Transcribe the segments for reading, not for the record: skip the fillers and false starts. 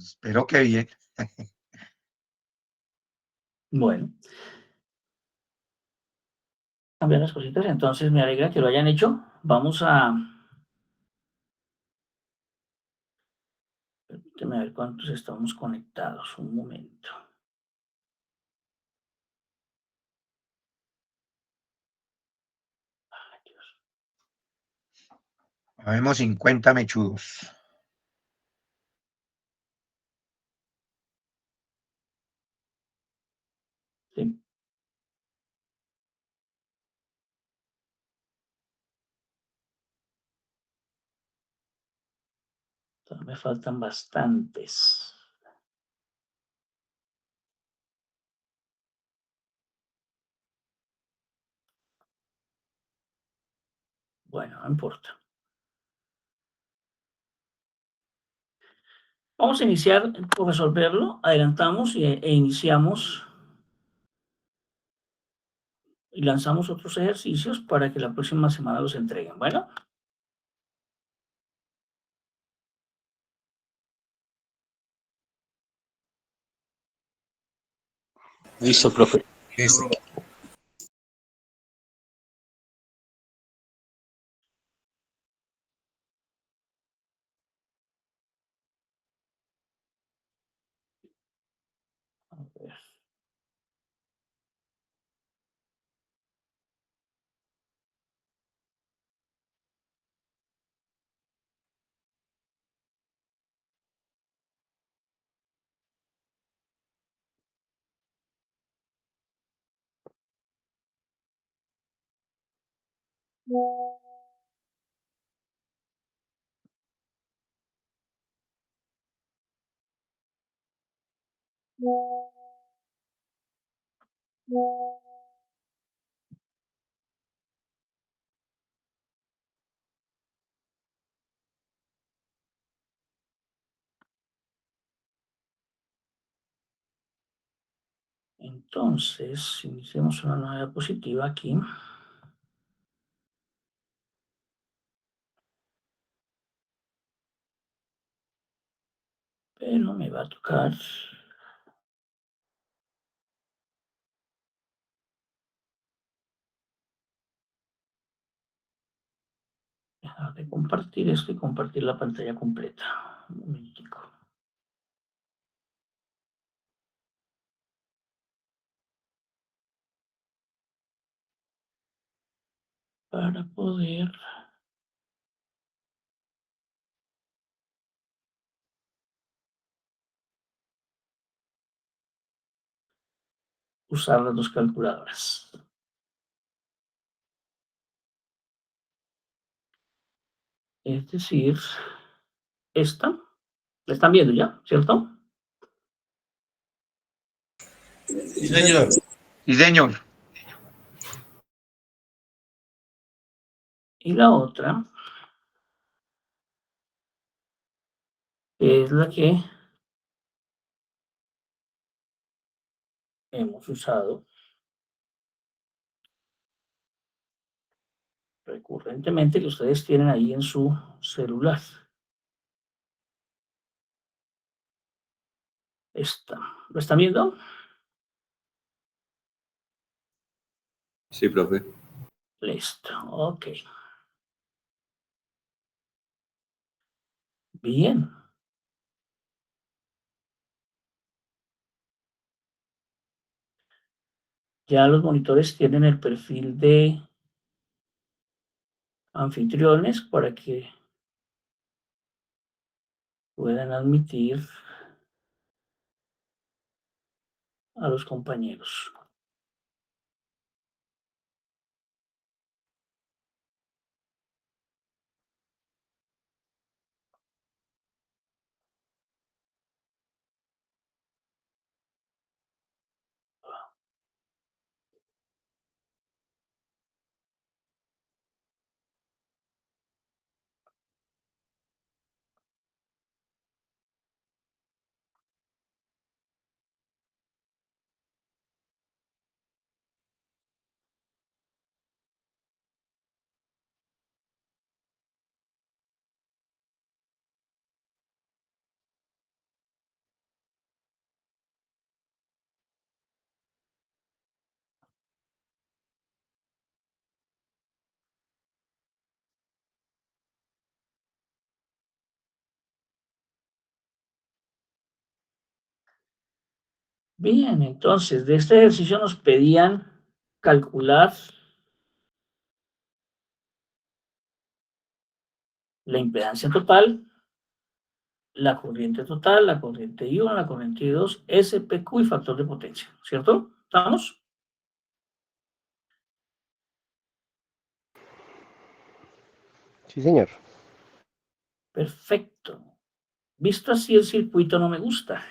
Espero que bien. Bueno, cambiar las cositas, entonces me alegra que lo hayan hecho. Vamos a... Permíteme ver cuántos estamos conectados. Un momento. Ay, Dios. Habemos 50 mechudos. Sí. Todavía me faltan bastantes. Bueno, no importa. Vamos a iniciar por resolverlo. Adelantamos e iniciamos y lanzamos otros ejercicios para que la próxima semana los entreguen. Bueno. Listo, profe. Listo. A ver. Entonces, iniciemos una nueva diapositiva aquí. Pero me va a tocar dejar de compartir esto y compartir la pantalla completa. Un momentico. Para poder usar las dos calculadoras. Es decir, esta. ¿La están viendo ya? ¿Cierto? Sí, señor. Sí, señor. Y la otra es la que hemos usado recurrentemente, que ustedes tienen ahí en su celular. Esta. ¿Lo están viendo? Sí, profe. Listo. Ok. Bien. Ya los monitores tienen el perfil de anfitriones para que puedan admitir a los compañeros. Bien, entonces, de este ejercicio nos pedían calcular la impedancia total, la corriente total, la corriente I1, la corriente I2, SPQ y factor de potencia, ¿cierto? ¿Estamos? Sí, señor. Perfecto. Visto así, el circuito no me gusta.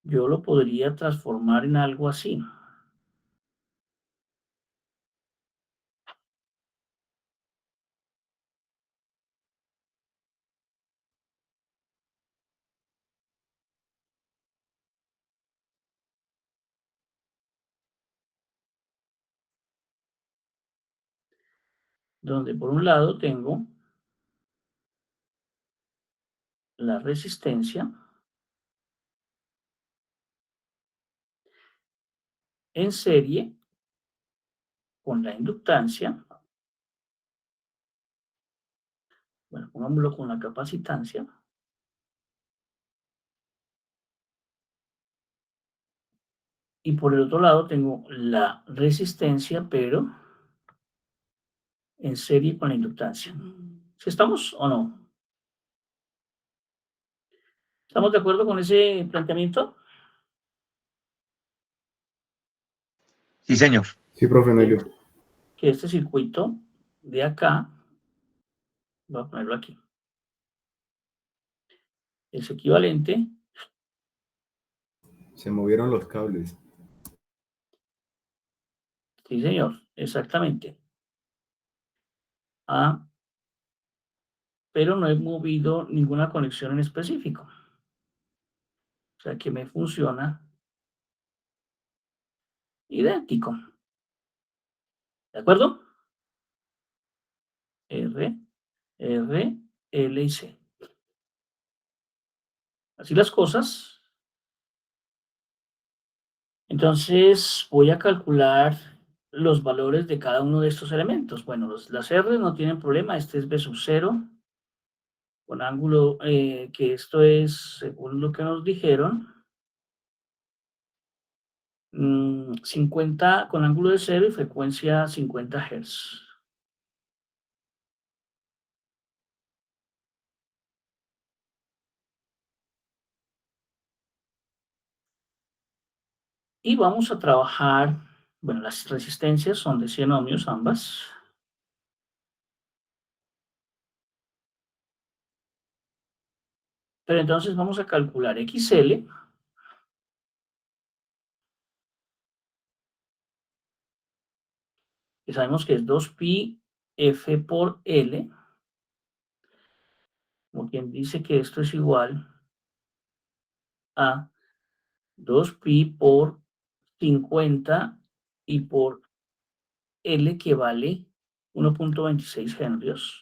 Yo lo podría transformar en algo así. Donde por un lado tengo la resistencia en serie con la inductancia, bueno, pongámoslo con la capacitancia, y por el otro lado tengo la resistencia, pero en serie con la inductancia. ¿Sí estamos o no? ¿Estamos de acuerdo con ese planteamiento? Sí, señor. Sí, profe Nelio. Que este circuito de acá, voy a ponerlo aquí, es equivalente, Se movieron los cables. sí señor, exactamente, pero no he movido ninguna conexión en específico. O sea que me funciona idéntico. ¿De acuerdo? R, R, L y C. Así las cosas. Entonces voy a calcular los valores de cada uno de estos elementos. Bueno, las R no tienen problema. Este es B sub 0 con ángulo, que esto es, según lo que nos dijeron, 50 con ángulo de 0 y frecuencia 50 Hz. Y vamos a trabajar, bueno, las resistencias son de 100 ohmios ambas. Pero entonces vamos a calcular XL, que sabemos que es 2pi F por L, como quien dice que esto es igual a 2pi por 50 y por L, que vale 1.26 henrios.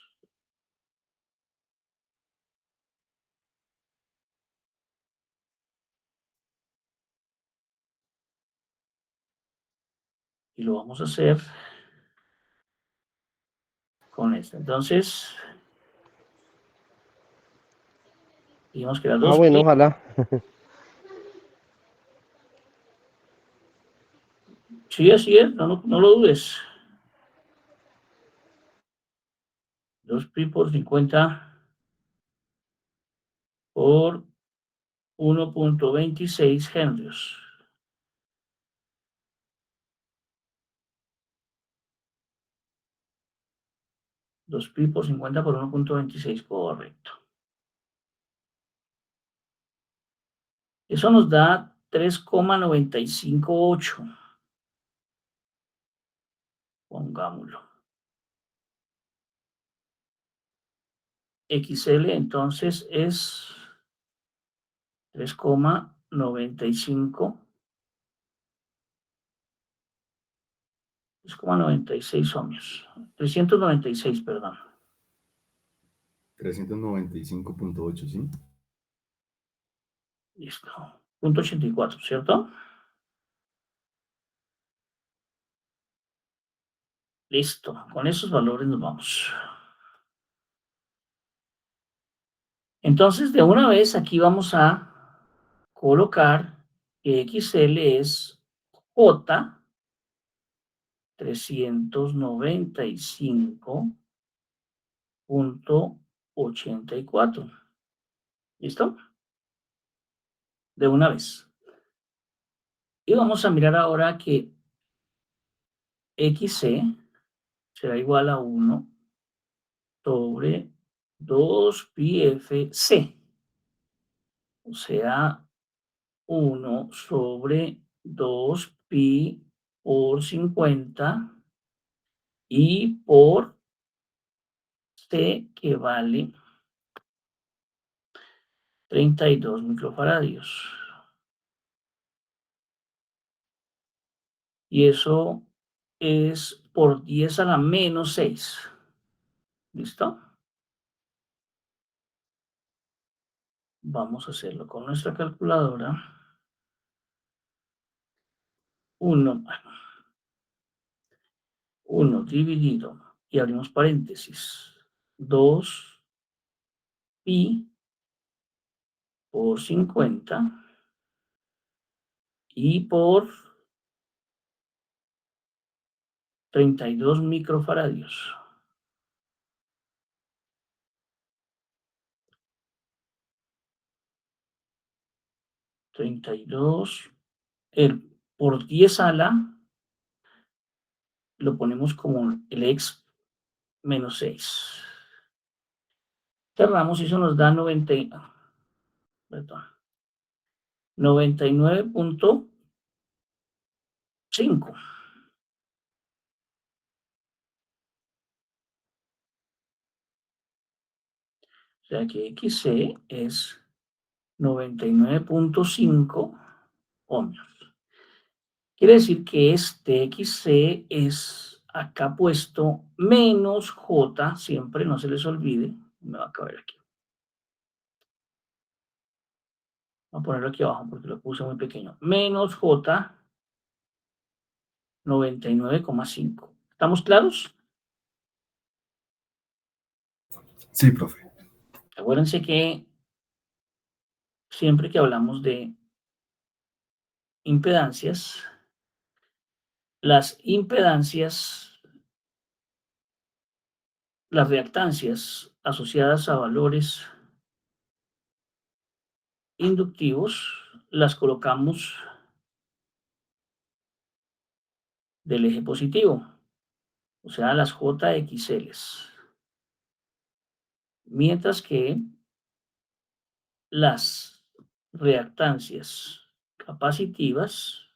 Y lo vamos a hacer con esto. Entonces, digamos que era 2pi. Bueno, ojalá. Sí, así es, no lo dudes. 2pi por 50 por 1.26 henrios. Dos pi por 50 por 1.26, correcto. Eso nos da 3,958. Pongámoslo. XL entonces es 3,95. 3,96 ohmios. 396, perdón. 395.8, ¿sí? Listo. Punto 84, ¿cierto? Listo. Con esos valores nos vamos. Entonces, de una vez aquí vamos a colocar que XL es J 395.84. ¿Listo? De una vez. Y vamos a mirar ahora que XC será igual a 1 sobre 2 pi FC. O sea, 1 sobre 2 pi por 50 y por C, que vale 32 microfaradios. Y eso es por 10 a la menos 6. ¿Listo? Vamos a hacerlo con nuestra calculadora. 1 dividido, y abrimos paréntesis, 2 pi por 50 y por 32 microfaradios. Por 10 a la, lo ponemos como el x menos 6. Cerramos y eso nos da 99.5. O sea que XC es 99.5 ohmios. Quiere decir que este XC es acá puesto menos J, siempre, no se les olvide, me va a caber aquí. Voy a ponerlo aquí abajo porque lo puse muy pequeño. Menos J 99,5. ¿Estamos claros? Sí, profe. Acuérdense que siempre que hablamos de impedancias, las impedancias, las reactancias asociadas a valores inductivos, las colocamos del eje positivo, o sea, las JXLs. Mientras que las reactancias capacitivas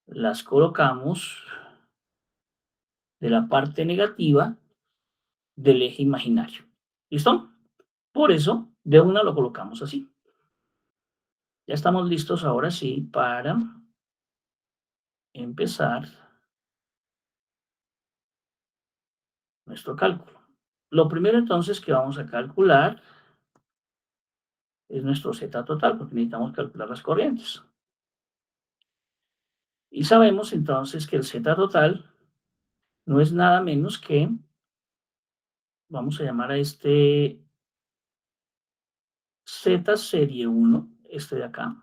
las colocamos de la parte negativa del eje imaginario. ¿Listo? Por eso, de una lo colocamos así. Ya estamos listos ahora sí para empezar nuestro cálculo. Lo primero entonces que vamos a calcular es nuestro Z total, porque necesitamos calcular las corrientes. Y sabemos entonces que el Z total no es nada menos que, vamos a llamar a este Z serie 1, este de acá,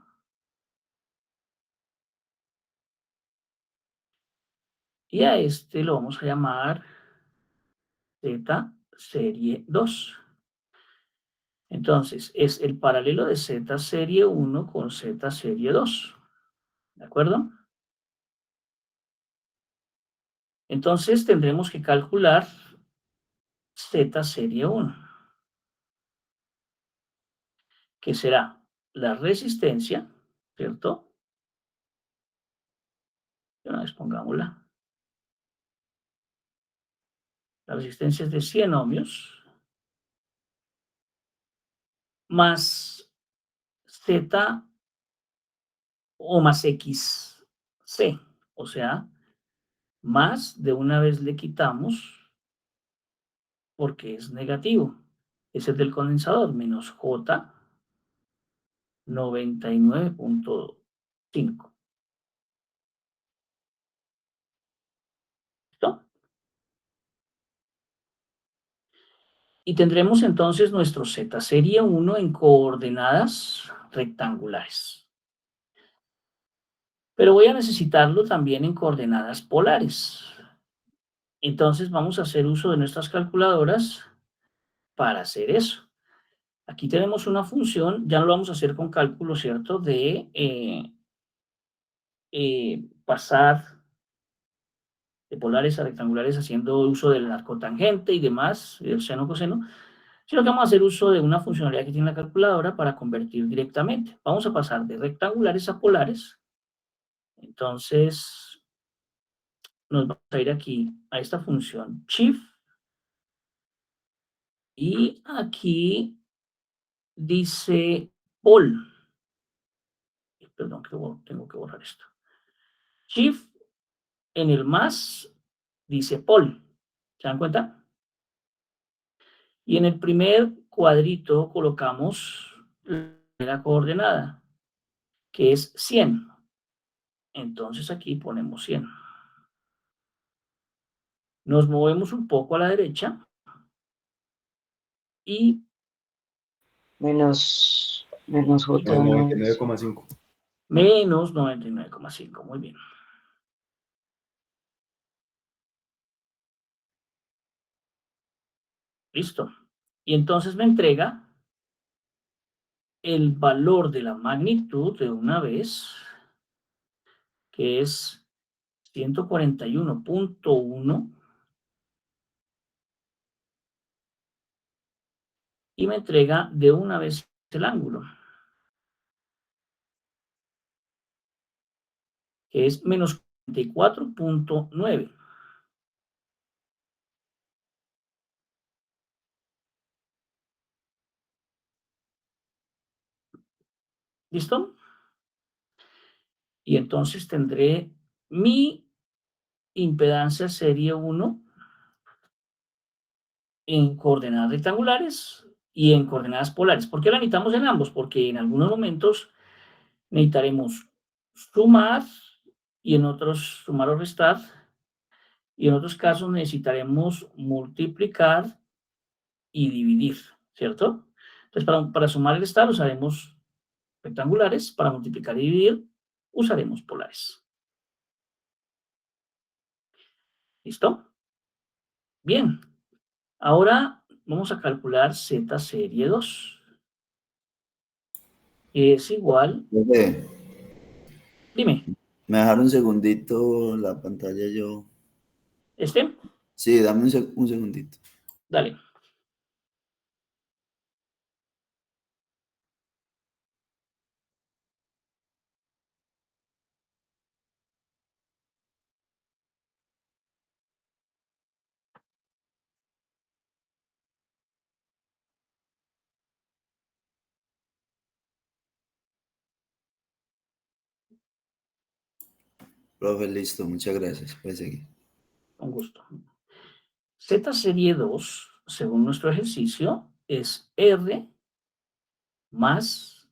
y a este lo vamos a llamar Z serie 2. Entonces, es el paralelo de Z serie 1 con Z serie 2. ¿De acuerdo? Entonces, tendremos que calcular Z serie 1, que será la resistencia, ¿cierto? Una vez pongámosla. La resistencia es de 100 ohmios, más Z o más XC. O sea, más de una vez le quitamos porque es negativo. Es el del condensador, menos J 99.5. ¿Listo? Y tendremos entonces nuestro Z serie 1 en coordenadas rectangulares. Pero voy a necesitarlo también en coordenadas polares. Entonces vamos a hacer uso de nuestras calculadoras para hacer eso. Aquí tenemos una función, ya lo vamos a hacer con cálculo, ¿cierto? De pasar de polares a rectangulares haciendo uso del arcotangente y demás, el seno, coseno, sino que vamos a hacer uso de una funcionalidad que tiene la calculadora para convertir directamente. Vamos a pasar de rectangulares a polares. Entonces, nos vamos a ir aquí a esta función shift y aquí dice pol. Perdón, tengo que borrar esto. Shift en el más dice pol. ¿Se dan cuenta? Y en el primer cuadrito colocamos la coordenada, que es 100. Entonces aquí ponemos 100. Nos movemos un poco a la derecha y Menos J. Menos 99,5. menos 99,5. Muy bien. Listo. Y entonces me entrega el valor de la magnitud de una vez, que es 141.1, y me entrega de una vez el ángulo, que es menos 44.9. ¿Listo? Y entonces tendré mi impedancia serie 1 en coordenadas rectangulares y en coordenadas polares. ¿Por qué la necesitamos en ambos? Porque en algunos momentos necesitaremos sumar y en otros sumar o restar, y en otros casos necesitaremos multiplicar y dividir, ¿cierto? Entonces, para sumar y restar usaremos rectangulares, para multiplicar y dividir usaremos polares. ¿Listo? Bien. Ahora vamos a calcular Z serie 2. Es igual, Profe, dime, me dejaron un segundito la pantalla yo. ¿este? Sí, dame un segundito. Dale. Profe, listo, muchas gracias. Puede seguir. Con gusto. Z serie 2, según nuestro ejercicio, es R más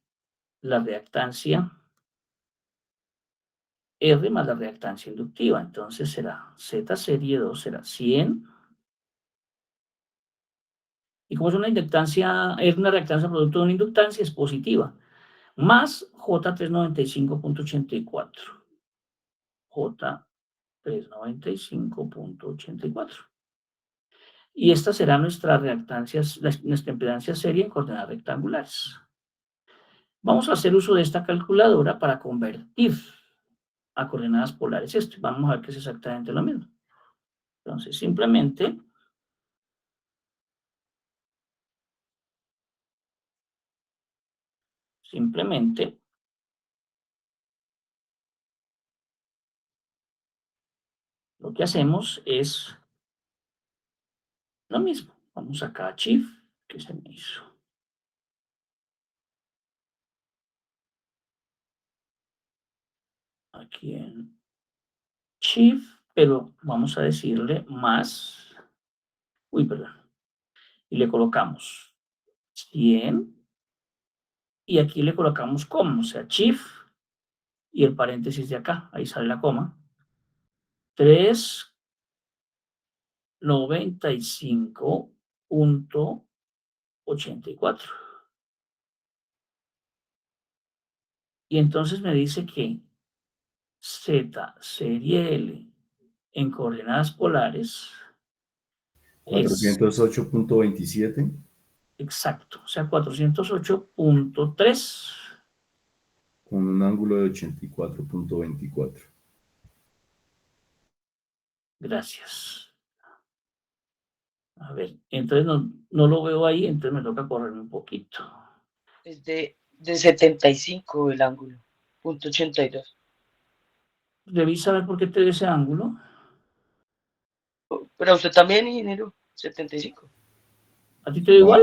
la reactancia, R más la reactancia inductiva. Entonces será Z serie 2 será 100. Y como es una inductancia, es una reactancia producto de una inductancia, es positiva. Más J395.84. J395.84. Y esta será nuestra reactancia, nuestra impedancia serie en coordenadas rectangulares. Vamos a hacer uso de esta calculadora para convertir a coordenadas polares esto. Vamos a ver que es exactamente lo mismo. Entonces, simplemente lo que hacemos es lo mismo. Vamos acá a Shift, que se me hizo. Aquí en Shift, pero vamos a decirle más. Uy, perdón. Y le colocamos 100. Y aquí le colocamos coma, o sea, Shift y el paréntesis de acá. Ahí sale la coma. 395 83.84. Y entonces me dice que Z serie L en coordenadas polares es 408.27 exacto, o sea, 408.3. con un ángulo de 84.24. Gracias. A ver, entonces no lo veo ahí, entonces me toca correrme un poquito. Es de 75 el ángulo, punto 82. Debí saber por qué te dio ese ángulo. Pero usted también, ingeniero, 75. ¿A ti te da igual?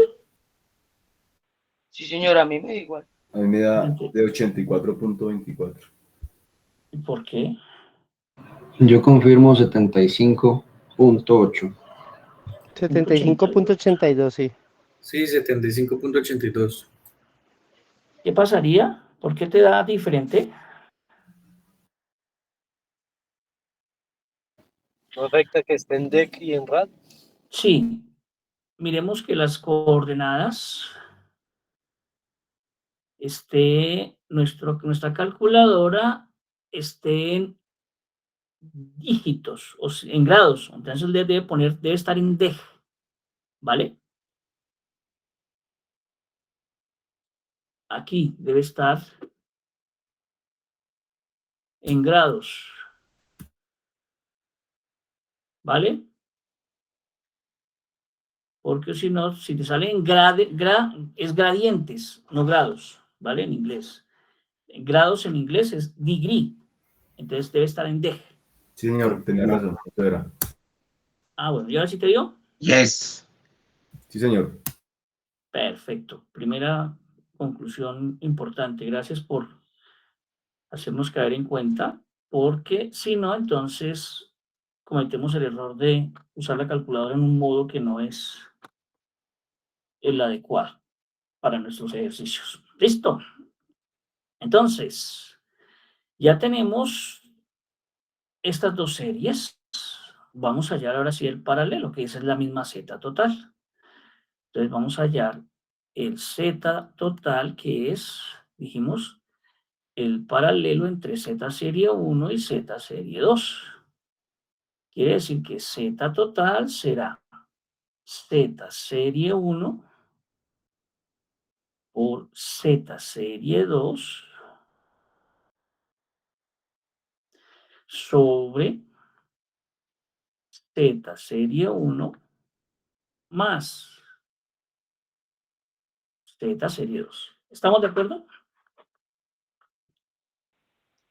Sí, señor, a mí me da igual. A mí me da ¿De de 84.24. ¿Por qué? Yo confirmo 75.8. 75.82, sí. Sí, 75.82. ¿Qué pasaría? ¿Por qué te da diferente? ¿No afecta que esté en DEC y en RAD? Sí. Miremos que las coordenadas nuestra calculadora esté en dígitos, o en grados. Entonces debe estar en deg, ¿vale? Aquí debe estar en grados, ¿vale? Porque si no, si te sale en es gradientes, no grados, ¿vale? En inglés. Grados en inglés es degree, entonces debe estar en deg. Sí, señor, tenía razón. Eso era. Ah, bueno, ¿y ahora sí te dio? Yes. Sí, señor. Perfecto. Primera conclusión importante. Gracias por hacernos caer en cuenta, porque si no, entonces cometemos el error de usar la calculadora en un modo que no es el adecuado para nuestros ejercicios. ¿Listo? Entonces, ya tenemos estas dos series. Vamos a hallar ahora sí el paralelo, que esa es la misma z total. Entonces vamos a hallar el z total, que es, dijimos, el paralelo entre z serie 1 y z serie 2. Quiere decir que z total será z serie 1 por z serie 2 sobre z serie 1 más z serie 2. ¿Estamos de acuerdo?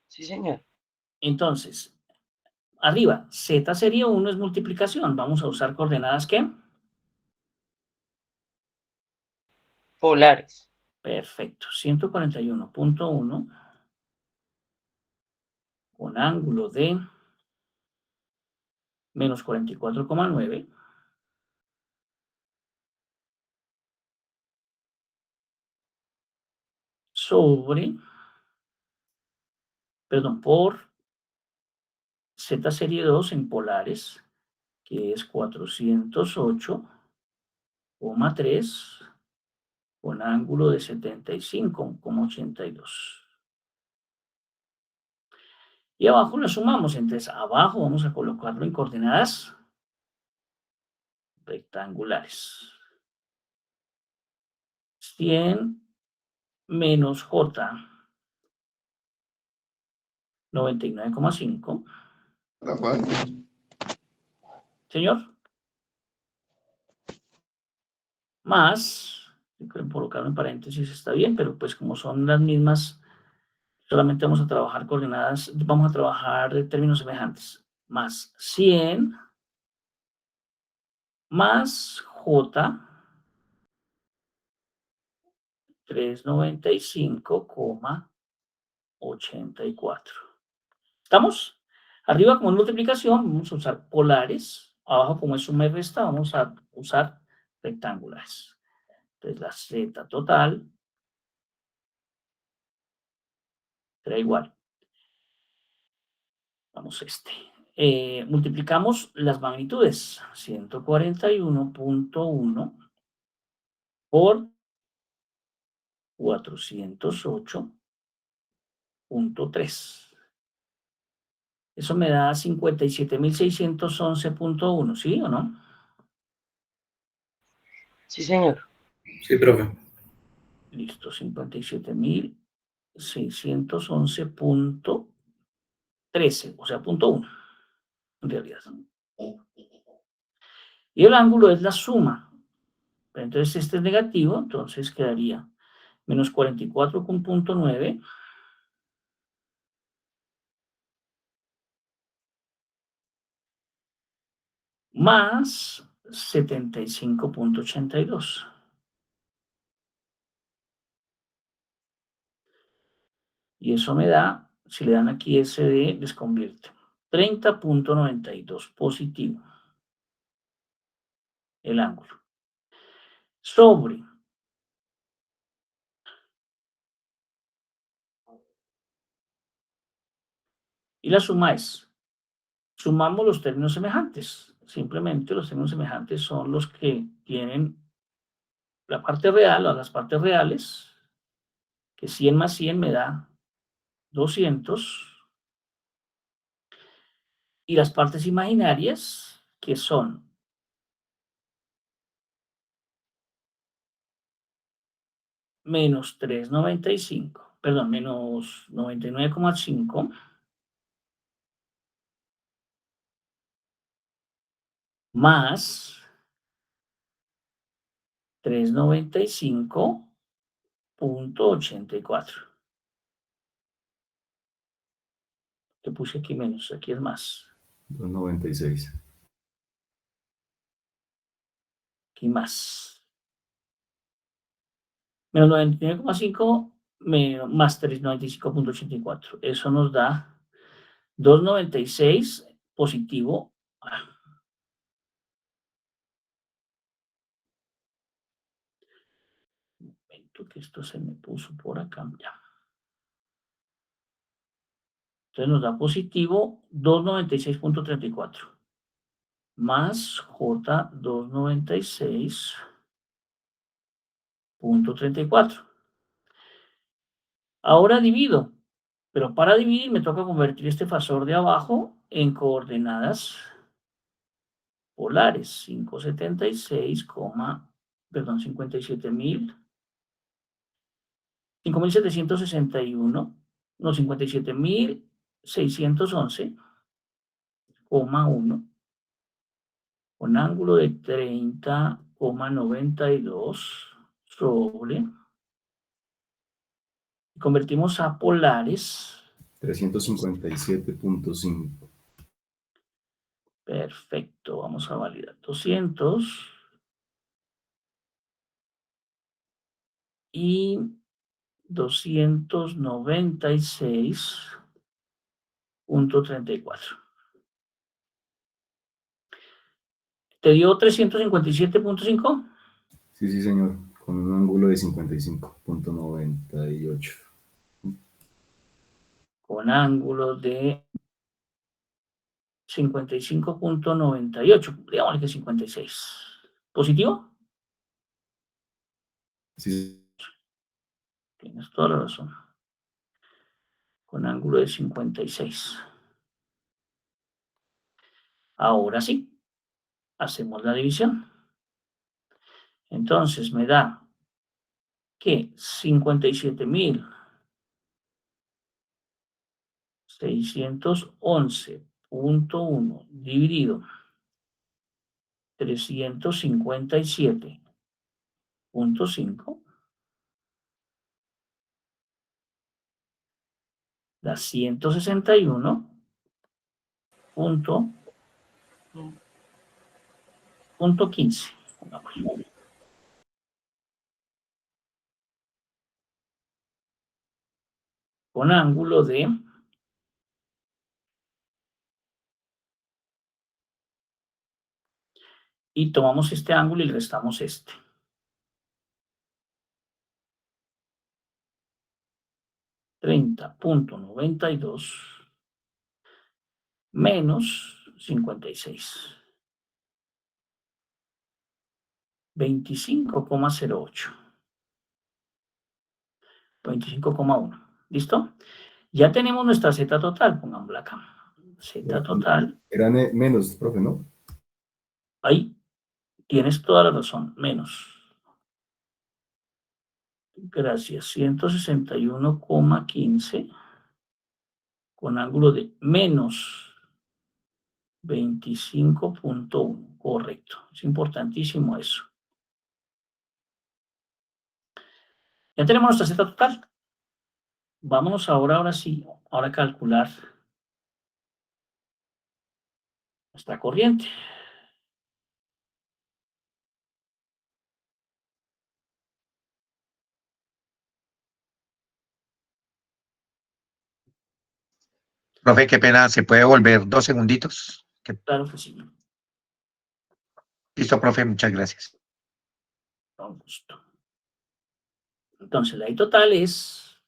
Sí, señor. Entonces, arriba, z serie 1 es multiplicación. Vamos a usar coordenadas, ¿qué? Polares. Perfecto. 141.1 con ángulo de menos 44,9 sobre, perdón, por z serie 2 en polares, que es 408,3 con ángulo de 75,82. Y abajo lo sumamos, entonces abajo vamos a colocarlo en coordenadas rectangulares. 100 menos J, 99,5. Señor. Más, si pueden colocarlo en paréntesis está bien, pero pues como son las mismas, solamente vamos a trabajar coordenadas, vamos a trabajar términos semejantes. Más 100 más J 395,84. ¿Estamos? Arriba como es multiplicación vamos a usar polares, abajo como es suma y resta vamos a usar rectangulares. Entonces la z total será igual. Vamos multiplicamos las magnitudes, 141.1 por 408.3. Eso me da 57.611.1, ¿sí o no? Sí, señor. Sí, profe. Listo, 57.611.13, o sea, punto 1, en realidad. Y el ángulo es la suma. Entonces, este es negativo, entonces quedaría menos 44.9 más 75.82. Y eso me da, si le dan aquí SD, les convierte 30.92 positivo el ángulo. Sobre y la suma es, sumamos los términos semejantes. Simplemente los términos semejantes son los que tienen la parte real o las partes reales, que 100 más 100 me da 200, y las partes imaginarias, que son menos 3,95, perdón, menos 99,5 más 395.84. Que puse aquí menos, aquí es más, 296. aquí más. Menos 99,5 más 395.84. Eso nos da 296 positivo. Un momento que esto se me puso por acá. Ya. Entonces nos da positivo 296.34 más J 296.34. Ahora divido, pero para dividir me toca convertir este fasor de abajo en coordenadas polares. 576, perdón, 5.761, no, 57.611,1 con ángulo de 30,92 sobre, convertimos a polares. 357.5. Perfecto, vamos a validar 200 y 296.34. ¿Te dio 357.5? Sí, sí, señor. Con un ángulo de 55.98. Con ángulo de 55.98, digamos que 56. ¿Positivo? Sí, Tienes toda la razón. Con ángulo de 56. Ahora sí, hacemos la división. Entonces me da que 57.611.1 dividido 357.5 da 161.15. Con ángulo de 'y tomamos este ángulo y restamos este. 30.92 menos 56. 25,08. 25,1. ¿Listo? Ya tenemos nuestra Z total, pongámosla acá. Z total. Eran menos, profe, ¿no? Ahí tienes toda la razón, menos. Gracias, 161,15 con ángulo de menos 25,1. Correcto, es importantísimo eso. Ya tenemos nuestra Z total. Vámonos ahora sí, a calcular nuestra corriente. Profe, qué pena, ¿se puede volver 2 segunditos? Claro que sí, Listo, profe, muchas gracias. con gusto. Entonces, la I total es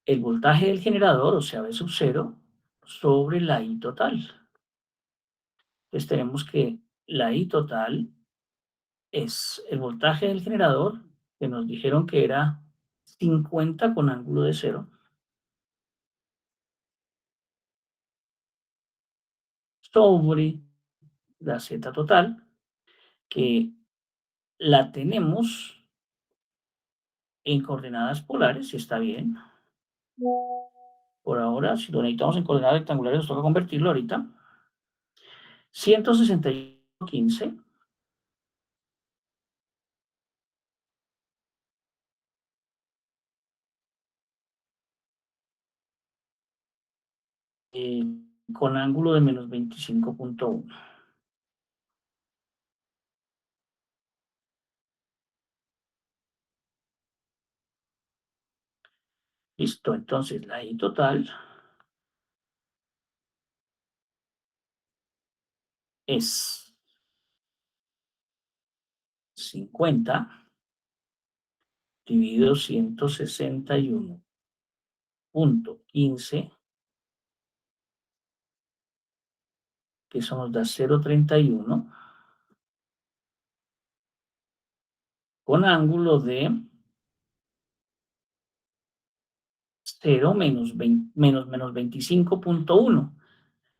el voltaje del generador, o sea, V sub 0, sobre la I total. Entonces tenemos que la I total es el voltaje del generador, que nos dijeron que era 50 con ángulo de 0, sobre la Z total, que la tenemos en coordenadas polares, si está bien. Por ahora, si lo necesitamos en coordenadas rectangulares, nos toca convertirlo ahorita. 161,15 con ángulo de menos 25,1. Listo, entonces la I total es 50 dividido 161,15, que eso nos da 0,31, con ángulo de 0 menos 25,1,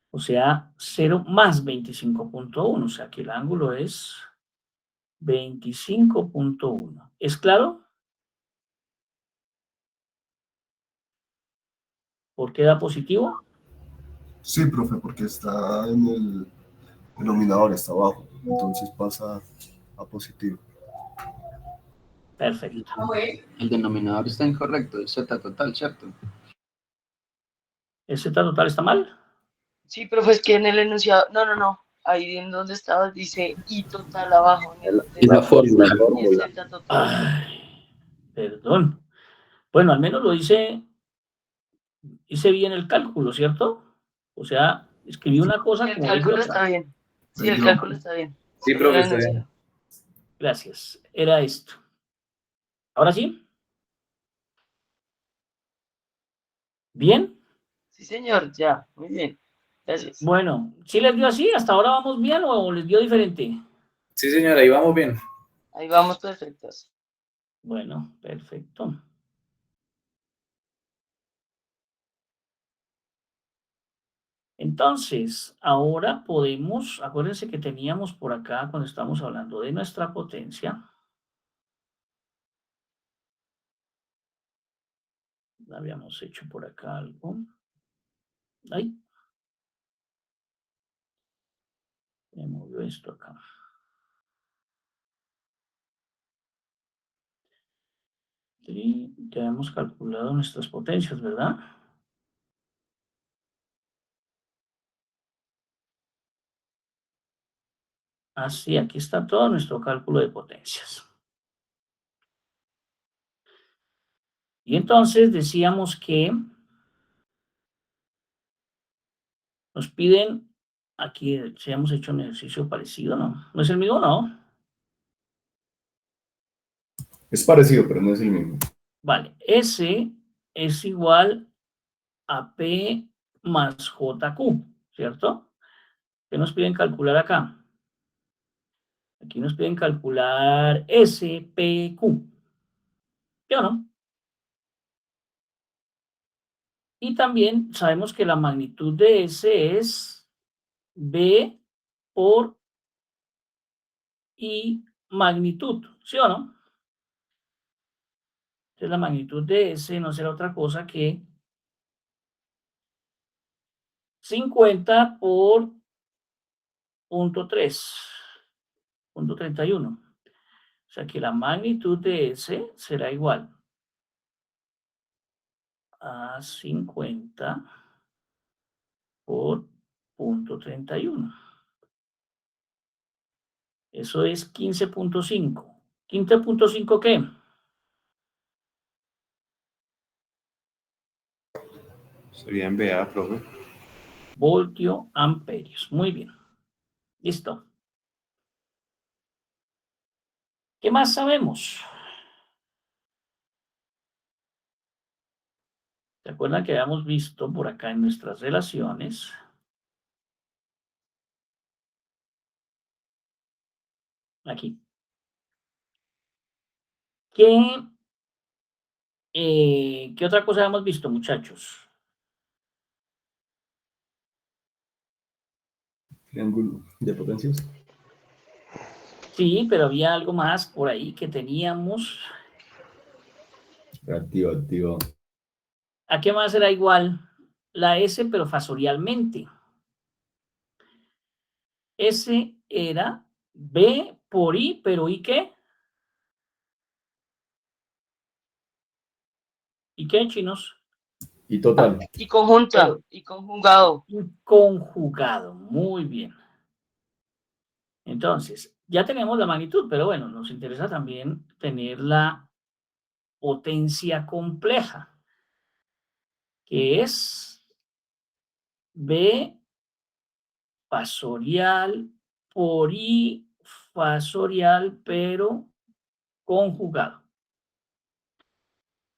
o sea, 0 más 25,1, o sea que el ángulo es 25,1. ¿Es claro? ¿Por qué da positivo? Sí, profe, porque está en el denominador, está abajo, entonces pasa a positivo. Perfecto. El denominador está incorrecto, es Z total, ¿cierto? ¿El Z total está mal? Sí, profe, es que en el enunciado, no, ahí en donde estabas dice I total abajo. Y la fórmula. Y es Z total. Ay, perdón. Bueno, al menos lo hice bien el cálculo, ¿cierto? O sea, escribí una cosa El como dije cálculo otra. está bien. Sí, el cálculo está bien. Sí, profe, está bien. Gracias. Era esto. ¿Ahora sí? ¿Bien? Sí, señor, ya, muy bien. Gracias. Bueno, ¿sí les dio así? ¿Hasta ahora vamos bien o les dio diferente? Sí, señora, ahí vamos bien. Ahí vamos perfectos. Bueno, perfecto. Entonces, ahora podemos, acuérdense que teníamos por acá, cuando estamos hablando de nuestra potencia, habíamos hecho por acá algo. Ahí. Me movió esto acá. Y ya hemos calculado nuestras potencias, ¿verdad? Así, aquí está todo nuestro cálculo de potencias. Y entonces decíamos que nos piden, aquí si hemos hecho un ejercicio parecido, ¿no? ¿No es el mismo, no? Es parecido, pero no es el mismo. Vale, S es igual a P más JQ. ¿cierto? ¿Qué nos piden calcular acá? Aquí nos piden calcular SPQ. ¿Sí o no? Y también sabemos que la magnitud de S es B por I magnitud, ¿sí o no? Entonces la magnitud de S no será otra cosa que 50 por 0.3, 0.31. O sea que la magnitud de S será igual a 50 por 0.31. Eso es 15.5. ¿15.5 qué? Sería en VA, profe. Voltio amperios. Muy bien. Listo. ¿Qué más sabemos? ¿Se acuerdan que habíamos visto por acá en nuestras relaciones? Aquí. ¿Qué otra cosa hemos visto, muchachos? Triángulo de potencias. Sí, pero había algo más por ahí que teníamos. Activo. ¿A qué más era igual? La S, pero fasorialmente. S era B por I, pero ¿I qué? ¿Y qué, chinos? Y total. Y conjunta, y conjugado. Conjugado. Muy bien. Entonces, ya tenemos la magnitud, pero bueno, nos interesa también tener la potencia compleja, que es B fasorial por I fasorial, pero conjugado.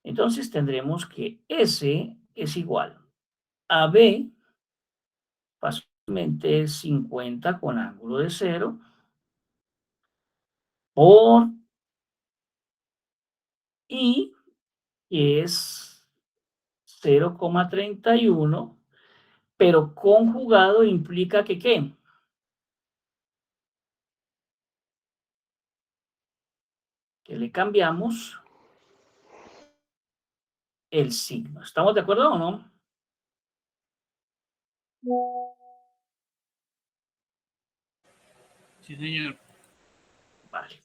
Entonces tendremos que S es igual a B, fasorialmente 50 con ángulo de 0, por I, que es 0,31, pero conjugado implica que ¿qué? Que le cambiamos el signo. ¿Estamos de acuerdo o no? Sí, señor. Vale.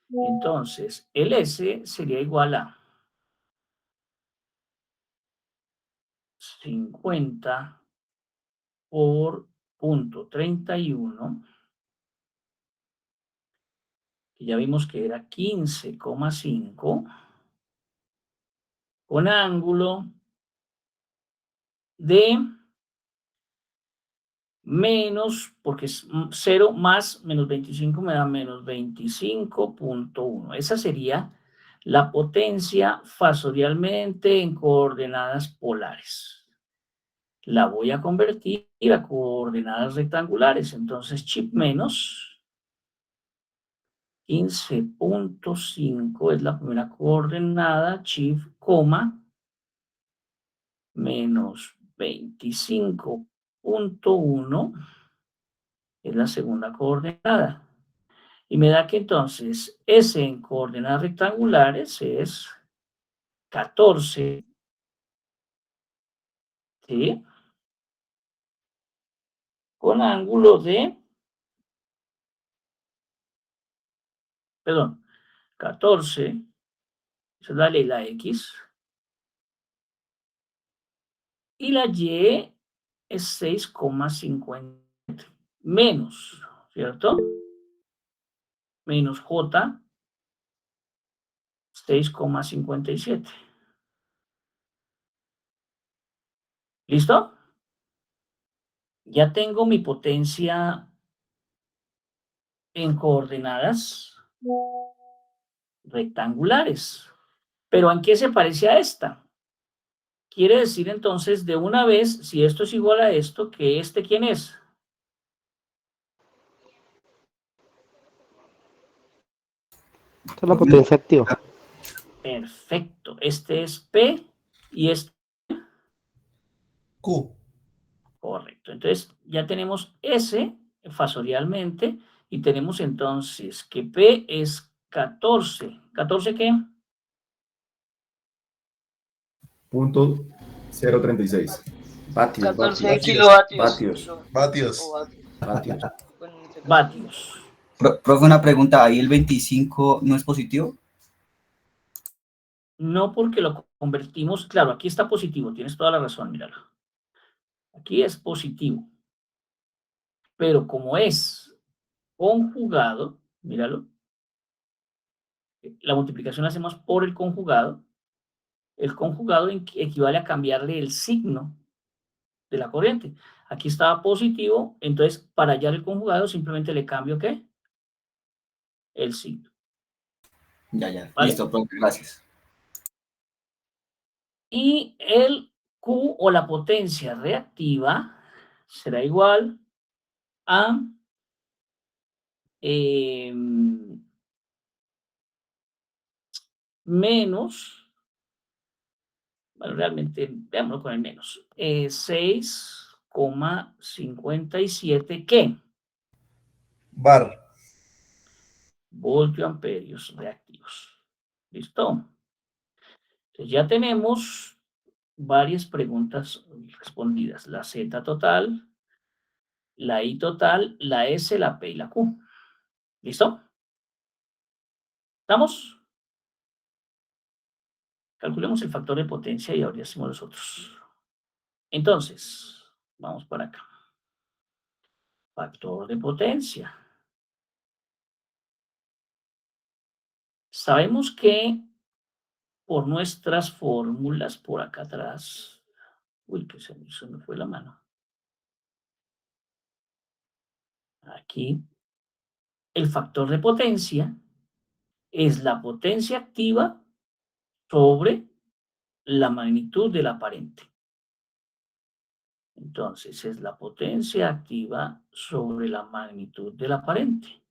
Entonces, el S sería igual a 50 por 0.31, que ya vimos que era 15,5, con ángulo de menos, porque es 0 más menos 25 me da menos 25.1. Esa sería la potencia fasorialmente en coordenadas polares. La voy a convertir a coordenadas rectangulares. Entonces, chip menos 15.5 es la primera coordenada, chip, coma, menos 25.1 es la segunda coordenada. Y me da que entonces S en coordenadas rectangulares es 14, ¿sí? Con ángulo de, perdón, 14, esa es la ley, la X, y la Y es 6,50, menos, ¿cierto? Menos J, 6,57. ¿Listo? Ya tengo mi potencia en coordenadas rectangulares. ¿Pero en qué se parece a esta? quiere decir entonces de una vez, si esto es igual a esto, que este, ¿quién es? Esta es la potencia activa. Perfecto. Este es P y este Q. correcto. Entonces ya tenemos S fasorialmente y tenemos entonces que P es 14. ¿14 qué? Punto 036. Vatios, 14 vatios. kilovatios. Vatios. Vatios. O vatios. Vatios. Bueno, en este caso, Vatios. Profe, una pregunta. ¿Ahí el 25 no es positivo? No, porque lo convertimos, claro, aquí está positivo, tienes toda la razón, míralo. Aquí es positivo. Pero como es conjugado, míralo, la multiplicación la hacemos por el conjugado equivale a cambiarle el signo de la corriente. Aquí estaba positivo, entonces para hallar el conjugado simplemente le cambio, ¿qué? El signo. Ya. ¿Vale? Listo, profe, gracias. Y el Q o la potencia reactiva será igual a menos, bueno, realmente, veámoslo con el menos, 6,57, ¿qué? Bar. Voltioamperios reactivos. ¿Listo? Entonces ya tenemos varias preguntas respondidas. La Z total, la I total, la S, la P y la Q. ¿Listo? ¿Estamos? Calculemos el factor de potencia y ahora hacemos los otros. Entonces, vamos para acá. Factor de potencia. Sabemos que por nuestras fórmulas por acá atrás, uy, que se me fue la mano. Aquí, el factor de potencia es la potencia activa sobre la magnitud del aparente. Entonces, es la potencia activa sobre la magnitud del aparente.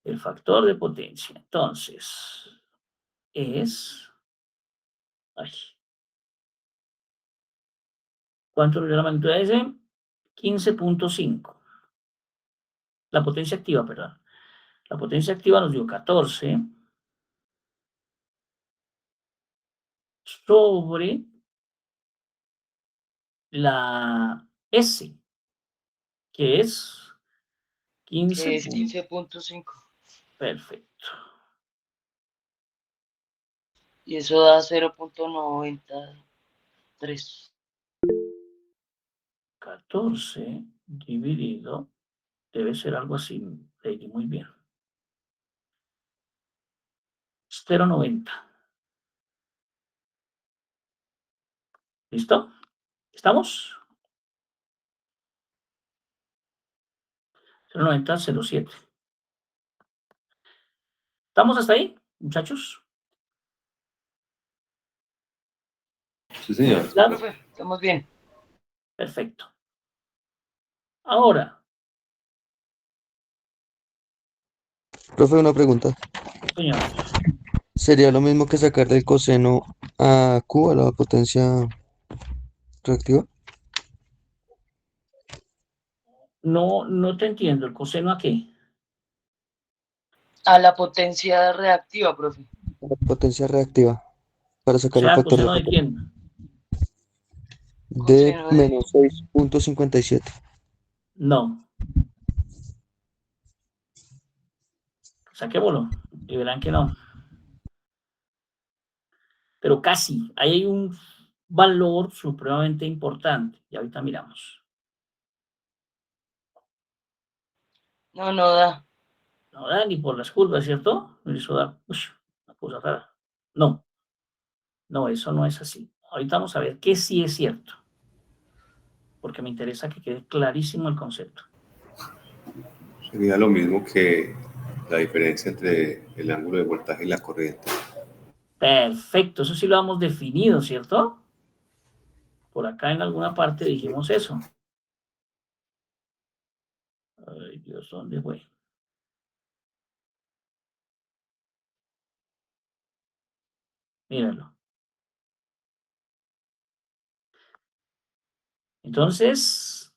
El factor de potencia. Entonces, es... Ay, ¿cuánto es la magnitud de ese? 15.5. La potencia activa, perdón. La potencia activa nos dio 14 sobre la S, que es 15. que es 15.5. Perfecto. Y eso da 0.93. 14 dividido, debe ser algo así, leí muy bien. 0.90. ¿Listo? ¿Estamos? 0.90, 0.7. ¿Estamos hasta ahí, muchachos? Sí, señor. ¿Claro? Profe, estamos bien. Perfecto. Ahora, Profe, una pregunta. señor, ¿Sería lo mismo que sacarle el coseno a Q, a la potencia reactiva? no te entiendo. ¿El coseno a qué? A la potencia reactiva, profe. A la potencia reactiva, para O sacar el sea, factor de ¿coseno de potencia. quién? De Coseno de- menos 6.57. No. Saquémoslo y verán que no. Pero casi. Ahí hay un valor supremamente importante. Y ahorita miramos. No da. No da ni por las curvas, ¿cierto? Eso da una cosa rara. No. No, eso no es así. Ahorita vamos a ver qué sí es cierto. Porque me interesa que quede clarísimo el concepto. Sería lo mismo que la diferencia entre el ángulo de voltaje y la corriente. Perfecto. Eso sí lo hemos definido, ¿cierto? Por acá en alguna parte dijimos eso. Ay, Dios, ¿dónde fue? Míralo. Entonces,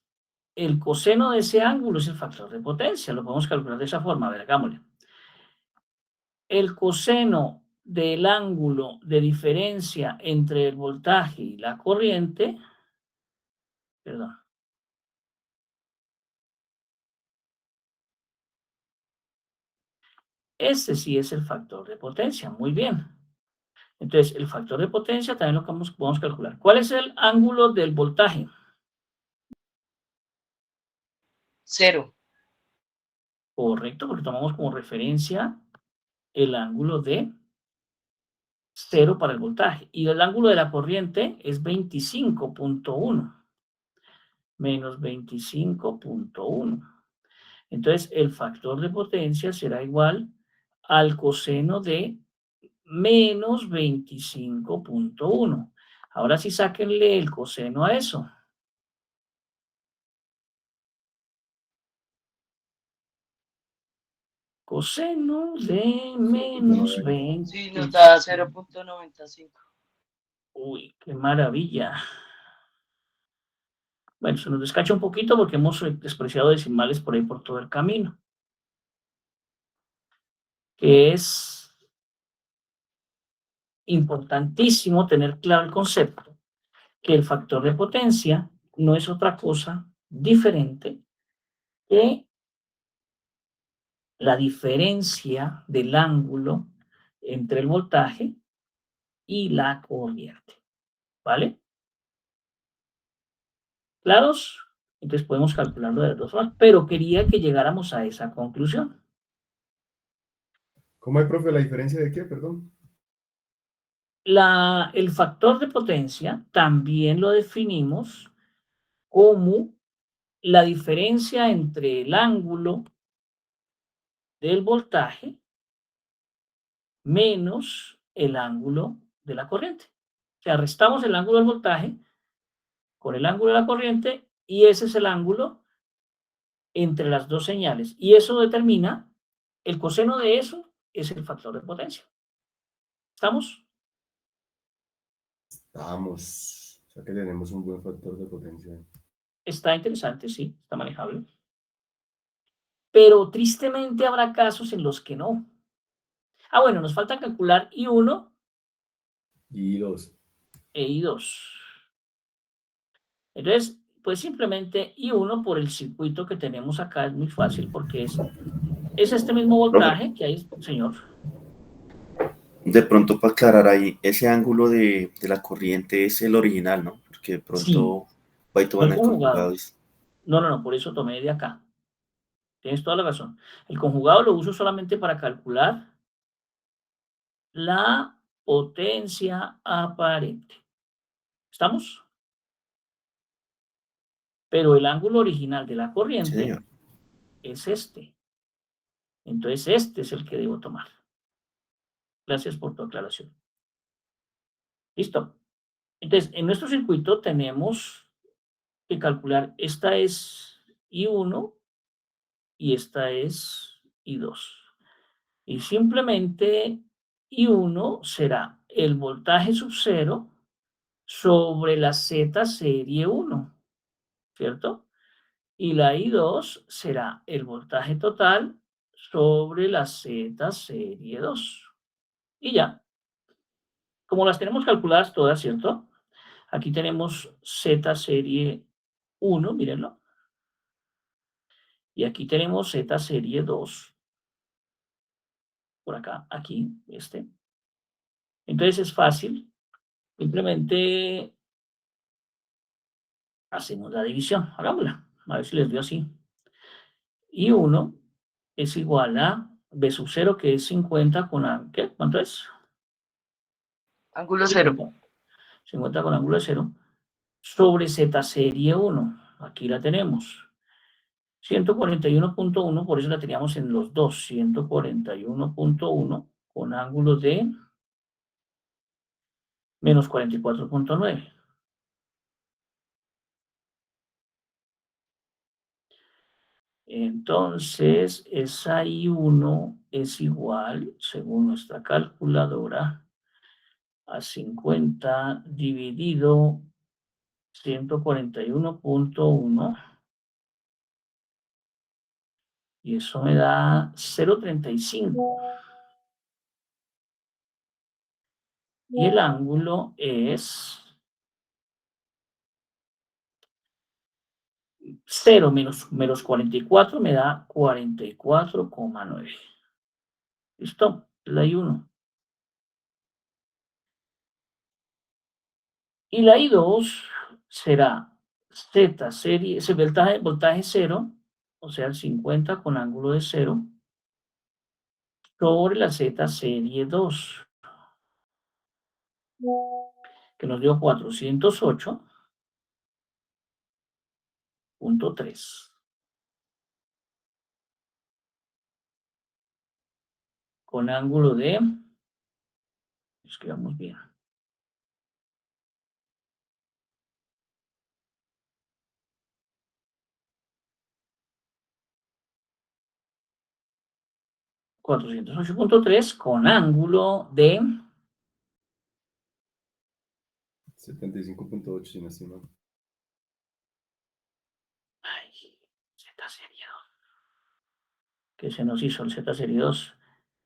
el coseno de ese ángulo es el factor de potencia. Lo podemos calcular de esa forma. A ver, hagámosle. El coseno del ángulo de diferencia entre el voltaje y la corriente, perdón, ese sí es el factor de potencia. Muy bien. Entonces, el factor de potencia también lo podemos calcular. ¿Cuál es el ángulo del voltaje? 0. Correcto, porque tomamos como referencia el ángulo de 0 para el voltaje. Y el ángulo de la corriente es 25.1. Menos 25.1. Entonces, el factor de potencia será igual al coseno de menos 25.1. Ahora sí, sáquenle el coseno a eso. Coseno de menos 20. Sí, nos da 0.95. Uy, qué maravilla. Bueno, se nos descacha un poquito porque hemos despreciado decimales por ahí por todo el camino. Que es importantísimo tener claro el concepto, que el factor de potencia no es otra cosa diferente que la diferencia del ángulo entre el voltaje y la corriente. ¿Vale? ¿Claros? Entonces podemos calcularlo de las dos formas, pero quería que llegáramos a esa conclusión. ¿Cómo hay, profe, la diferencia de qué, perdón? El factor de potencia también lo definimos como la diferencia entre el ángulo del voltaje menos el ángulo de la corriente. O sea, restamos el ángulo del voltaje con el ángulo de la corriente y ese es el ángulo entre las dos señales. Y eso determina, el coseno de eso es el factor de potencia. ¿Estamos? Vamos. O sea que tenemos un buen factor de potencia. Está interesante, sí, está manejable. Pero tristemente habrá casos en los que no. Ah, bueno, nos falta calcular I1 Y 2. e I2. Entonces, pues simplemente I1 por el circuito que tenemos acá es muy fácil porque es este mismo voltaje que hay, señor. De pronto, para aclarar ahí, ese ángulo de la corriente es el original, ¿no? Porque de pronto Sí. va y toman el conjugado. No, por eso tomé de acá. Tienes toda la razón. El conjugado lo uso solamente para calcular la potencia aparente. ¿Estamos? Pero el ángulo original de la corriente Sí, es este. Entonces este es el que debo tomar. Gracias por tu aclaración. Listo. Entonces, en nuestro circuito tenemos que calcular, esta es I1 y esta es I2. Y simplemente I1 será el voltaje sub 0 sobre la Z serie 1, ¿cierto? Y la I2 será el voltaje total sobre la Z serie 2. Y ya. Como las tenemos calculadas todas, ¿cierto? Aquí tenemos Z serie 1, mírenlo. Y aquí tenemos Z serie 2. Por acá, aquí, este. Entonces es fácil. Simplemente hacemos la división. Hagámosla. A ver si les dio así. Y 1 es igual a B sub 0, que es 50 con... ¿Qué? ¿Cuánto es? Ángulo 0. 50 con ángulo de 0. Sobre Z serie 1. Aquí la tenemos. 141.1, por eso la teníamos en los dos. 141.1 con ángulo de menos 44.9. Entonces, esa I1 es igual, según nuestra calculadora, a 50 dividido 141.1. Y eso me da 0,35. Y el ángulo es 0 menos 44 me da 44,9. ¿Listo? La I1. Y la I2 será Z serie, ese voltaje 0, o sea, el 50 con ángulo de 0, sobre la Z serie 2, que nos dio 408.3. Con ángulo de, escribamos bien, 408.3 con ángulo de 75.8, si no estoy mal. ay, Z serie 2. Que se nos hizo el Z serie 2.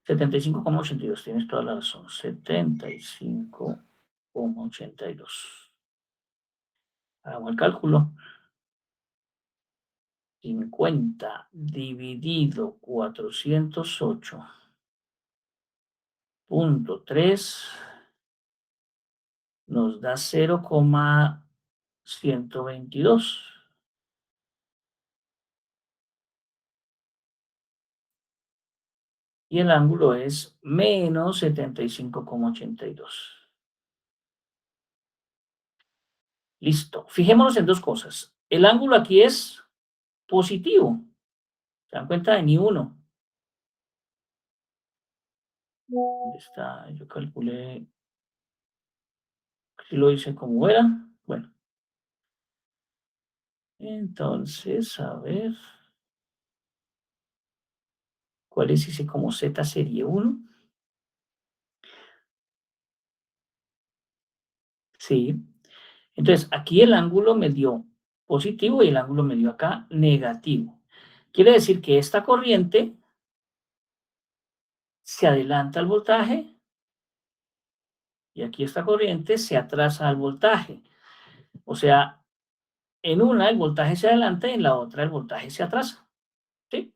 75,82. Tienes toda la razón. 75,82. Hagamos el cálculo. 50 dividido 408.3 nos da 0,122. Y el ángulo es menos 75,82. Listo. Fijémonos en dos cosas. El ángulo aquí es positivo. ¿Se dan cuenta? De ni uno. ¿Dónde está? Yo calculé. Si lo hice como era. Bueno. Entonces, a ver. ¿Cuál es ese como Z serie 1? Sí. Entonces, aquí el ángulo me dio positivo y el ángulo me dio acá negativo. Quiere decir que esta corriente se adelanta al voltaje y aquí esta corriente se atrasa al voltaje. O sea, en una el voltaje se adelanta y en la otra el voltaje se atrasa. ¿Sí?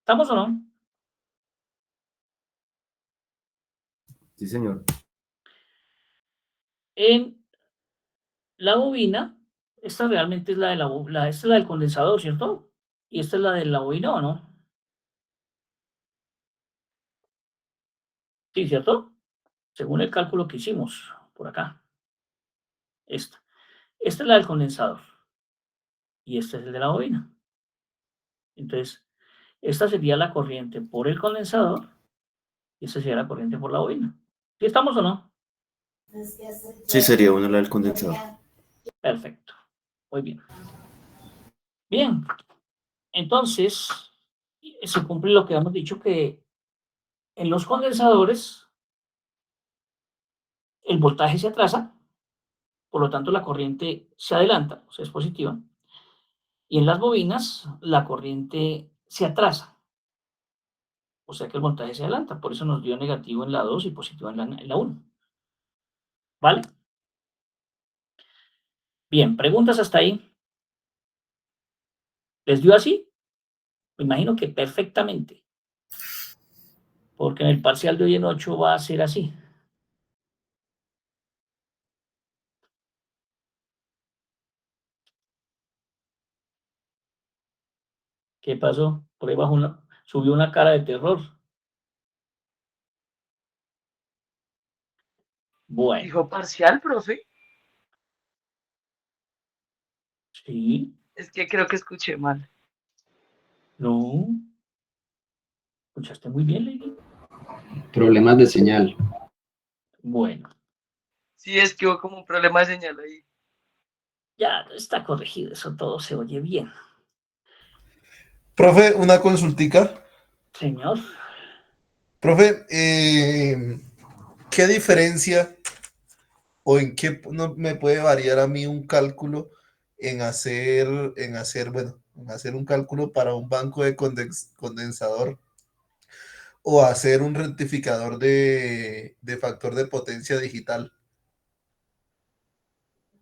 ¿Estamos o no? Sí, señor. En la bobina, esta realmente es la de esta es la del condensador, ¿cierto? Y esta es la de la bobina, ¿o no? Sí, ¿cierto? Según el cálculo que hicimos por acá. Esta. Esta es la del condensador. Y este es el de la bobina. Entonces, esta sería la corriente por el condensador y esta sería la corriente por la bobina. ¿Sí estamos o no? Sí, sería uno la del condensador. Perfecto. Muy bien. Bien. Entonces, se cumple lo que hemos dicho, que en los condensadores el voltaje se atrasa, por lo tanto la corriente se adelanta, o sea, es positiva. Y en las bobinas la corriente se atrasa, o sea que el voltaje se adelanta. Por eso nos dio negativo en la 2 y positivo en la 1. ¿Vale? Bien, ¿preguntas hasta ahí? ¿Les dio así? Me imagino que perfectamente. Porque en el parcial de hoy en 8 va a ser así. ¿Qué pasó? Por ahí bajo subió una cara de terror. Bueno, ¿Dijo parcial, profe? sí, Es que creo que escuché mal. no. ¿Escuchaste muy bien, Lady? Problemas de señal. Bueno, Sí, es que hubo como un problema de señal ahí. ya está corregido, eso todo se oye bien. Profe, una consultica. Señor. Profe, ¿qué diferencia o en qué me puede variar a mí un cálculo en hacer un cálculo para un banco de condensador o hacer un rectificador de factor de potencia digital?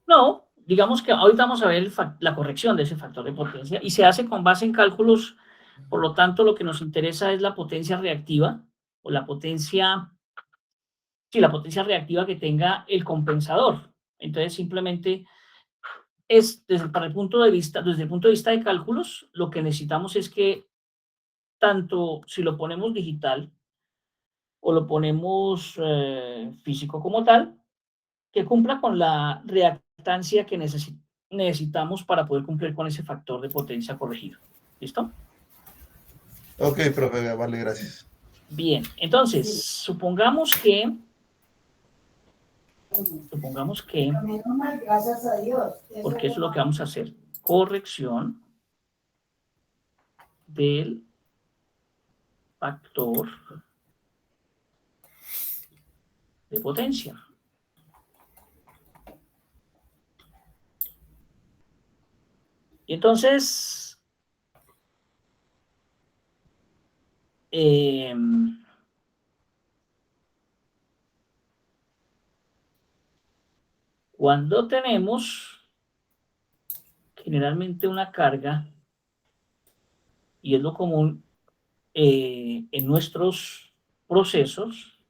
No, digamos que ahorita vamos a ver la corrección de ese factor de potencia y se hace con base en cálculos, por lo tanto lo que nos interesa es la potencia reactiva o la potencia reactiva que tenga el compensador. Entonces simplemente desde el punto de vista de cálculos, lo que necesitamos es que tanto si lo ponemos digital o lo ponemos físico como tal, que cumpla con la reactancia que necesitamos para poder cumplir con ese factor de potencia corregido. ¿Listo? Ok, profe, vale, gracias. Bien, entonces, supongamos que gracias a Dios. porque eso es lo que vamos a hacer, corrección del factor de potencia. Y entonces, cuando tenemos generalmente una carga, y es lo común en nuestros procesos,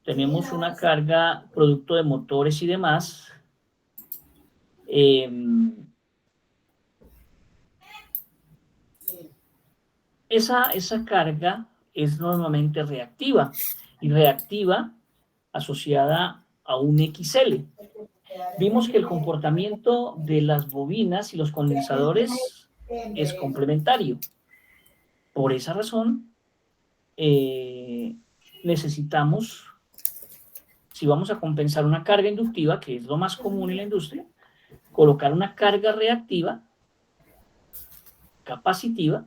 tenemos una carga producto de motores y demás, esa carga es normalmente reactiva, y reactiva asociada a un XL. Vimos que el comportamiento de las bobinas y los condensadores es complementario. Por esa razón, necesitamos, si vamos a compensar una carga inductiva, que es lo más común en la industria, colocar una carga reactiva, capacitiva,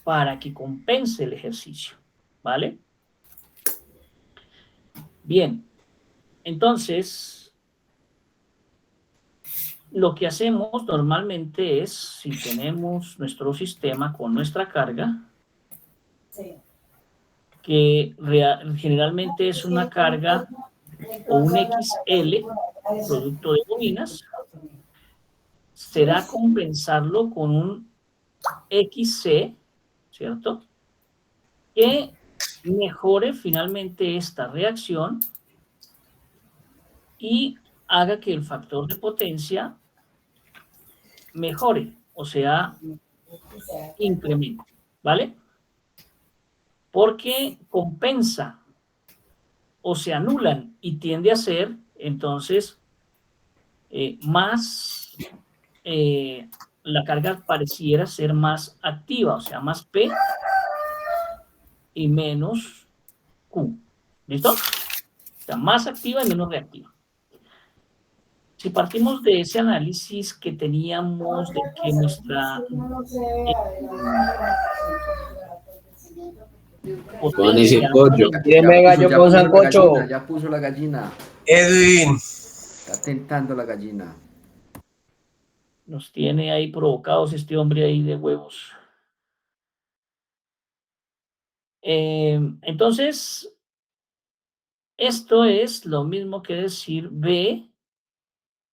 para que compense el ejercicio, ¿vale? Bien, entonces, lo que hacemos normalmente es, si tenemos nuestro sistema con nuestra carga, que generalmente es una carga o un XL, producto de bobinas, será compensarlo con un XC, ¿cierto? Que mejore finalmente esta reacción y haga que el factor de potencia mejore, o sea, incremente, ¿vale? Porque compensa o se anulan y tiende a ser, entonces, la carga pareciera ser más activa, o sea, más P y menos Q. ¿Listo? O sea, más activa y menos reactiva. Si partimos de ese análisis que teníamos de que nuestra Con ese pollo. Dime gallo con sancocho. Ya puso la gallina. Edwin. Está tentando la gallina. nos tiene ahí provocados este hombre ahí de huevos. Entonces, esto es lo mismo que decir B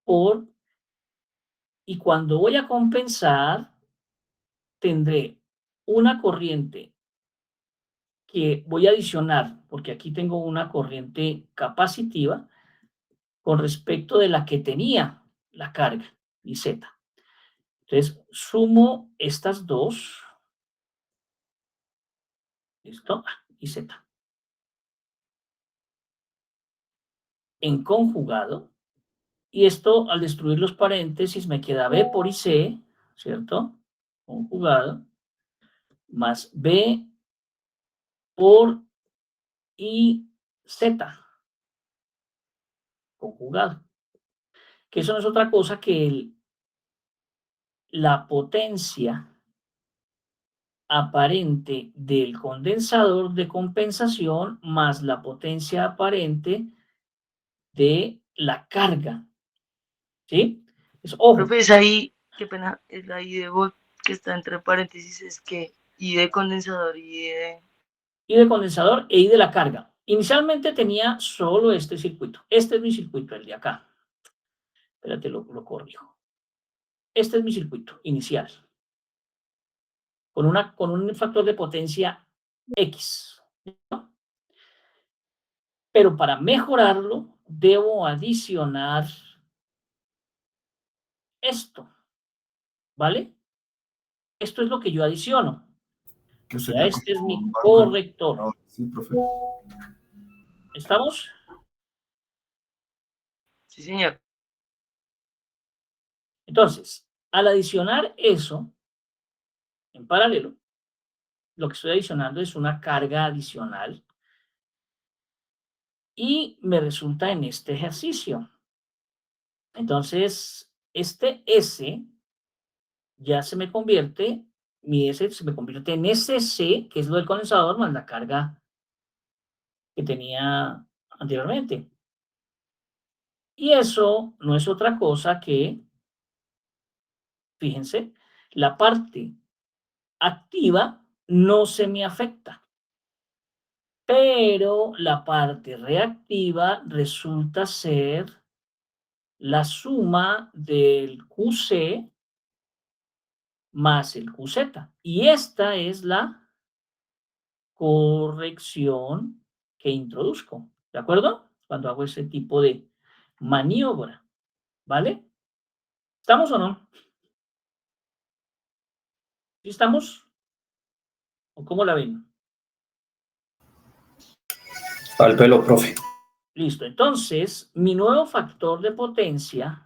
por, y cuando voy a compensar, tendré una corriente que voy a adicionar, porque aquí tengo una corriente capacitiva con respecto de la que tenía la carga, y Z. Entonces, sumo estas dos, ¿listo? Y Z. En conjugado, y esto al destruir los paréntesis me queda B por IC, ¿cierto? Conjugado, más B por IZ, conjugado. Que eso no es otra cosa que la potencia aparente del condensador de compensación más la potencia aparente de la carga. ¿Sí? Es, ojo, Profe, es ahí, qué pena, es la I de volt que está entre paréntesis, es que I de condensador y de... I de condensador e I de la carga. Inicialmente tenía solo este circuito. Este es mi circuito, el de acá. Espérate, lo corrijo. Este es mi circuito inicial. Con un factor de potencia X. ¿No? Pero para mejorarlo, debo adicionar esto. ¿Vale? Esto es lo que yo adiciono. Que O sea, sería este es como mi un banco de corrector. computador. Sí, profe. ¿Estamos? Sí, señor. Entonces, al adicionar eso, en paralelo, lo que estoy adicionando es una carga adicional y me resulta en este ejercicio. Entonces, este S ya se me convierte, mi S se me convierte en SC, que es lo del condensador más la carga que tenía anteriormente. Y eso no es otra cosa que, fíjense, la parte activa no se me afecta. Pero la parte reactiva resulta ser la suma del QC más el QZ. Y esta es la corrección que introduzco. ¿De acuerdo? Cuando hago ese tipo de maniobra. ¿Vale? ¿Estamos o no? ¿Sí estamos? ¿O cómo la ven? Al pelo, profe. Listo. Entonces, mi nuevo factor de potencia,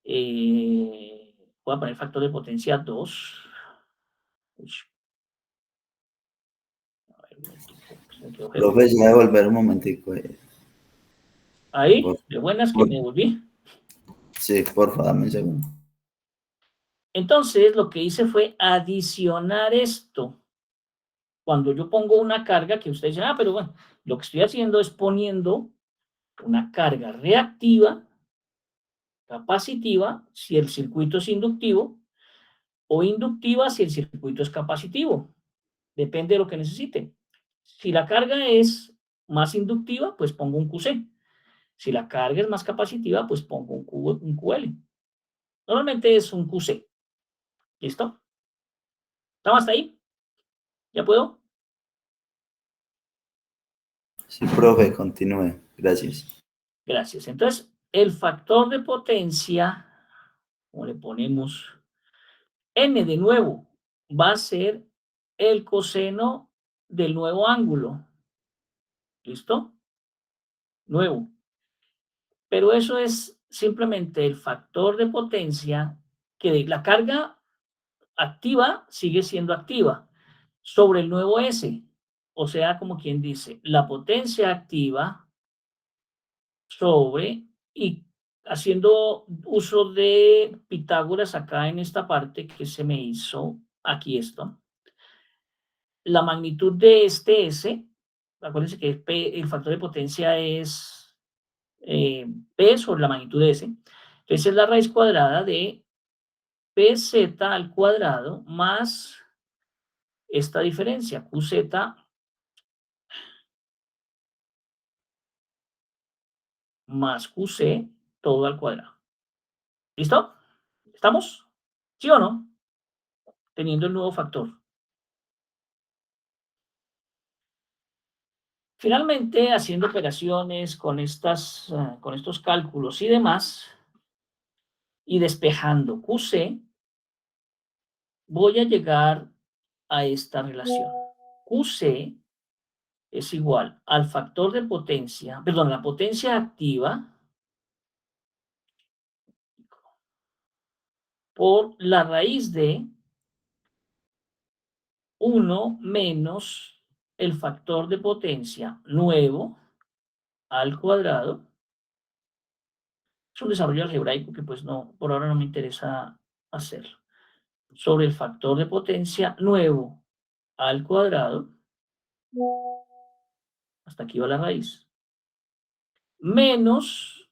voy a poner factor de potencia 2. Uy. A ver, un momentico, se me quedó feo. Profe, ya devolver un momentico. Ahí, Por- de buenas que por- me volví. sí, por favor, dame un segundo. Entonces, lo que hice fue adicionar esto. Cuando yo pongo una carga que ustedes dicen, pero bueno, lo que estoy haciendo es poniendo una carga reactiva, capacitiva, si el circuito es inductivo, o inductiva si el circuito es capacitivo. Depende de lo que necesite. Si la carga es más inductiva, pues pongo un QC. Si la carga es más capacitiva, pues pongo un QL. Normalmente es un QC. ¿Listo? ¿Estamos hasta ahí? ¿Ya puedo? Sí, profe, continúe. Gracias. Gracias. Entonces, el factor de potencia, como le ponemos n de nuevo, va a ser el coseno del nuevo ángulo. ¿Listo? Nuevo. Pero eso es simplemente el factor de potencia que la carga activa sigue siendo activa sobre el nuevo S. O sea, como quien dice, la potencia activa sobre, y haciendo uso de Pitágoras acá en esta parte que se me hizo, aquí esto, la magnitud de este S, acuérdense que P, el factor de potencia es P sobre la magnitud de S, entonces es la raíz cuadrada de PZ al cuadrado más esta diferencia, QZ más QC todo al cuadrado. ¿Listo? ¿Estamos? ¿Sí o no? Teniendo el nuevo factor. Finalmente, haciendo operaciones con estos cálculos y demás, y despejando QC, voy a llegar a esta relación. QC es igual al factor de potencia, perdón, la potencia activa por la raíz de 1 menos el factor de potencia nuevo al cuadrado. Es un desarrollo algebraico que pues no, por ahora no me interesa hacerlo. sobre el factor de potencia nuevo al cuadrado, hasta aquí va la raíz, menos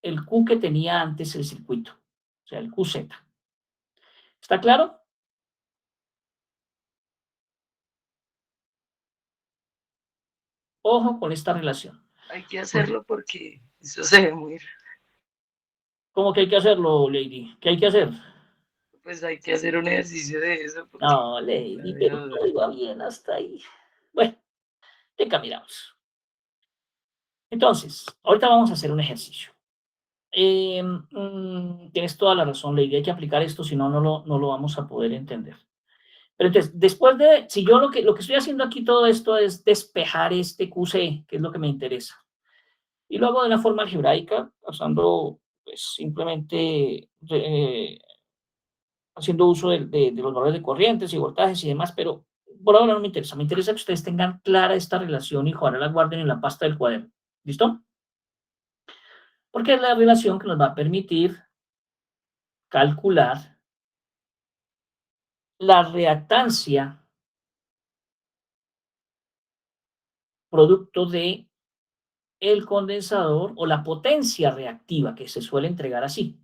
el Q que tenía antes el circuito, o sea, el QZ. ¿Está claro? Ojo con esta relación. Hay que hacerlo porque eso se ve muy... ¿Cómo que hay que hacerlo, Lady? ¿Qué hay que hacer? Pues hay que hacer un ejercicio de eso. Porque No, Lady, pero todo iba bien hasta ahí. Bueno, te caminamos. Entonces, ahorita vamos a hacer un ejercicio. Tienes toda la razón, Lady. Hay que aplicar esto, si no, no lo vamos a poder entender. Pero entonces, después de, si yo lo que estoy haciendo aquí todo esto es despejar este QC, que es lo que me interesa. Y lo hago de una forma algebraica, usando, pues, simplemente haciendo uso de los valores de corrientes y voltajes y demás, pero por ahora no me interesa. Me interesa que ustedes tengan clara esta relación y ojalá la guarden en la pasta del cuaderno. ¿Listo? Porque es la relación que nos va a permitir calcular la reactancia producto de el condensador o la potencia reactiva, que se suele entregar así.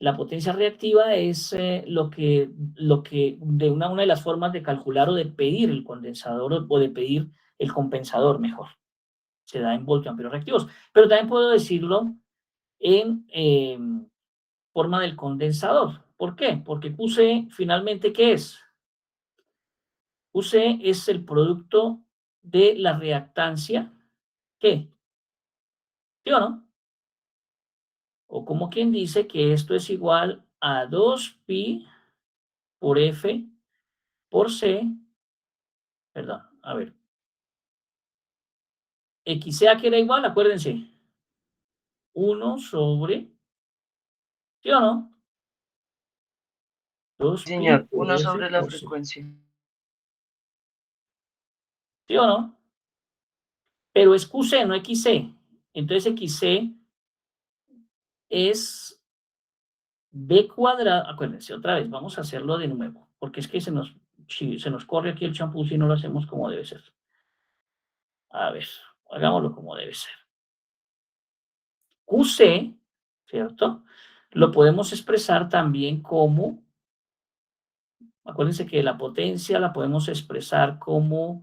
La potencia reactiva es lo que de una de las formas de calcular o de pedir el condensador o de pedir el compensador mejor. Se da en voltioamperes reactivos. Pero también puedo decirlo en forma del condensador. ¿Por qué? Porque QC finalmente, ¿qué es? QC es el producto de la reactancia, ¿qué? ¿Sí o no? O como quien dice que esto es igual a 2pi por F por C, perdón, a ver, XA que era igual, acuérdense, 1 sobre, ¿sí o no? 2pi Señor, por 1 F sobre la por C, frecuencia. ¿sí o no? Pero es QC, no XC. Entonces XC es B cuadrado, acuérdense, otra vez, vamos a hacerlo de nuevo, porque es que se nos corre aquí el champú si no lo hacemos como debe ser. A ver, hagámoslo como debe ser. QC, ¿cierto? Lo podemos expresar también como, acuérdense que la potencia la podemos expresar como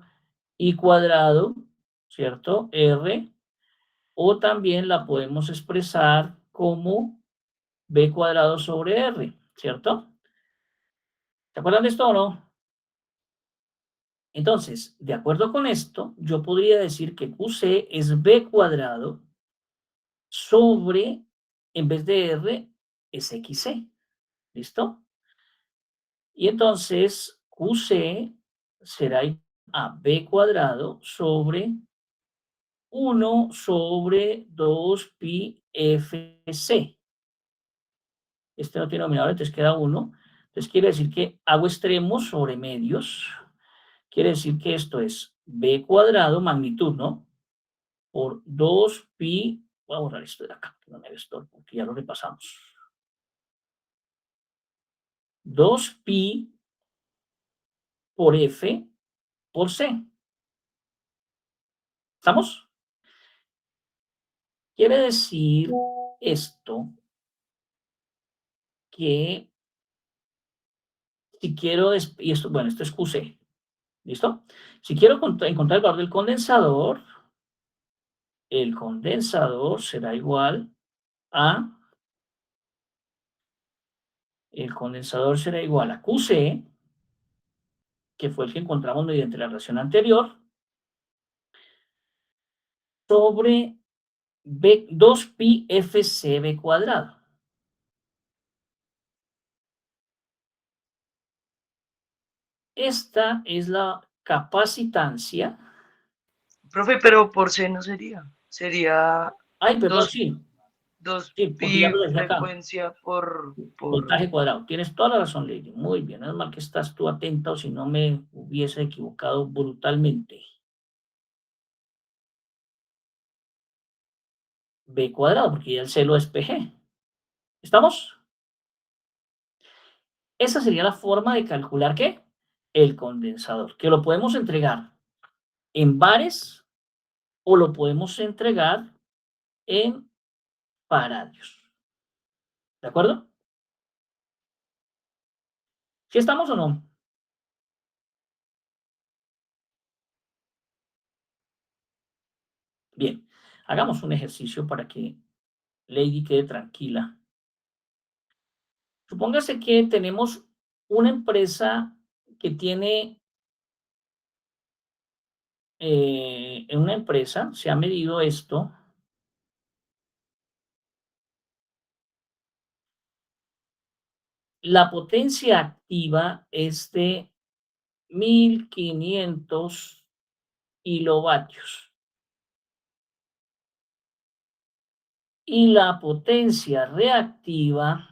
I cuadrado, ¿cierto? R, o también la podemos expresar como B cuadrado sobre R, ¿cierto? ¿Se acuerdan de esto o no? Entonces, de acuerdo con esto, yo podría decir que QC es B cuadrado sobre, en vez de R, es XC. ¿Listo? Y entonces QC será a B cuadrado sobre 1 sobre 2pi FC. Este no tiene denominador, entonces queda 1. Entonces quiere decir que hago extremos sobre medios. Quiere decir que esto es B cuadrado, magnitud, ¿no? Por 2pi, voy a borrar esto de acá, que no me esto, porque ya lo repasamos. 2pi por F por C. ¿Estamos? Quiere decir esto que si quiero, y esto, bueno, esto es QC, ¿listo? Si quiero encontrar el valor del condensador, el condensador será igual a, QC, que fue el que encontramos mediante la relación anterior, sobre 2pi FCB cuadrado. Esta es la capacitancia. Profe, pero por C no sería. Sería Ay, perdón, 2 sí. Sí, porque ya pi lo dejé acá. frecuencia por... Voltaje cuadrado. Tienes toda la razón, Lady. Muy bien. Es mal que estás tú atenta o si no me hubiese equivocado brutalmente. B cuadrado, porque ya el C lo despejé. ¿Estamos? Esa sería la forma de calcular, ¿qué? El condensador, que lo podemos entregar en bares o lo podemos entregar en faradios. ¿De acuerdo? ¿Sí estamos o no? Bien, hagamos un ejercicio para que Lady quede tranquila. Supóngase que tenemos una empresa que tiene, en una empresa se ha medido esto. La potencia activa es de 1500 kilovatios. Y la potencia reactiva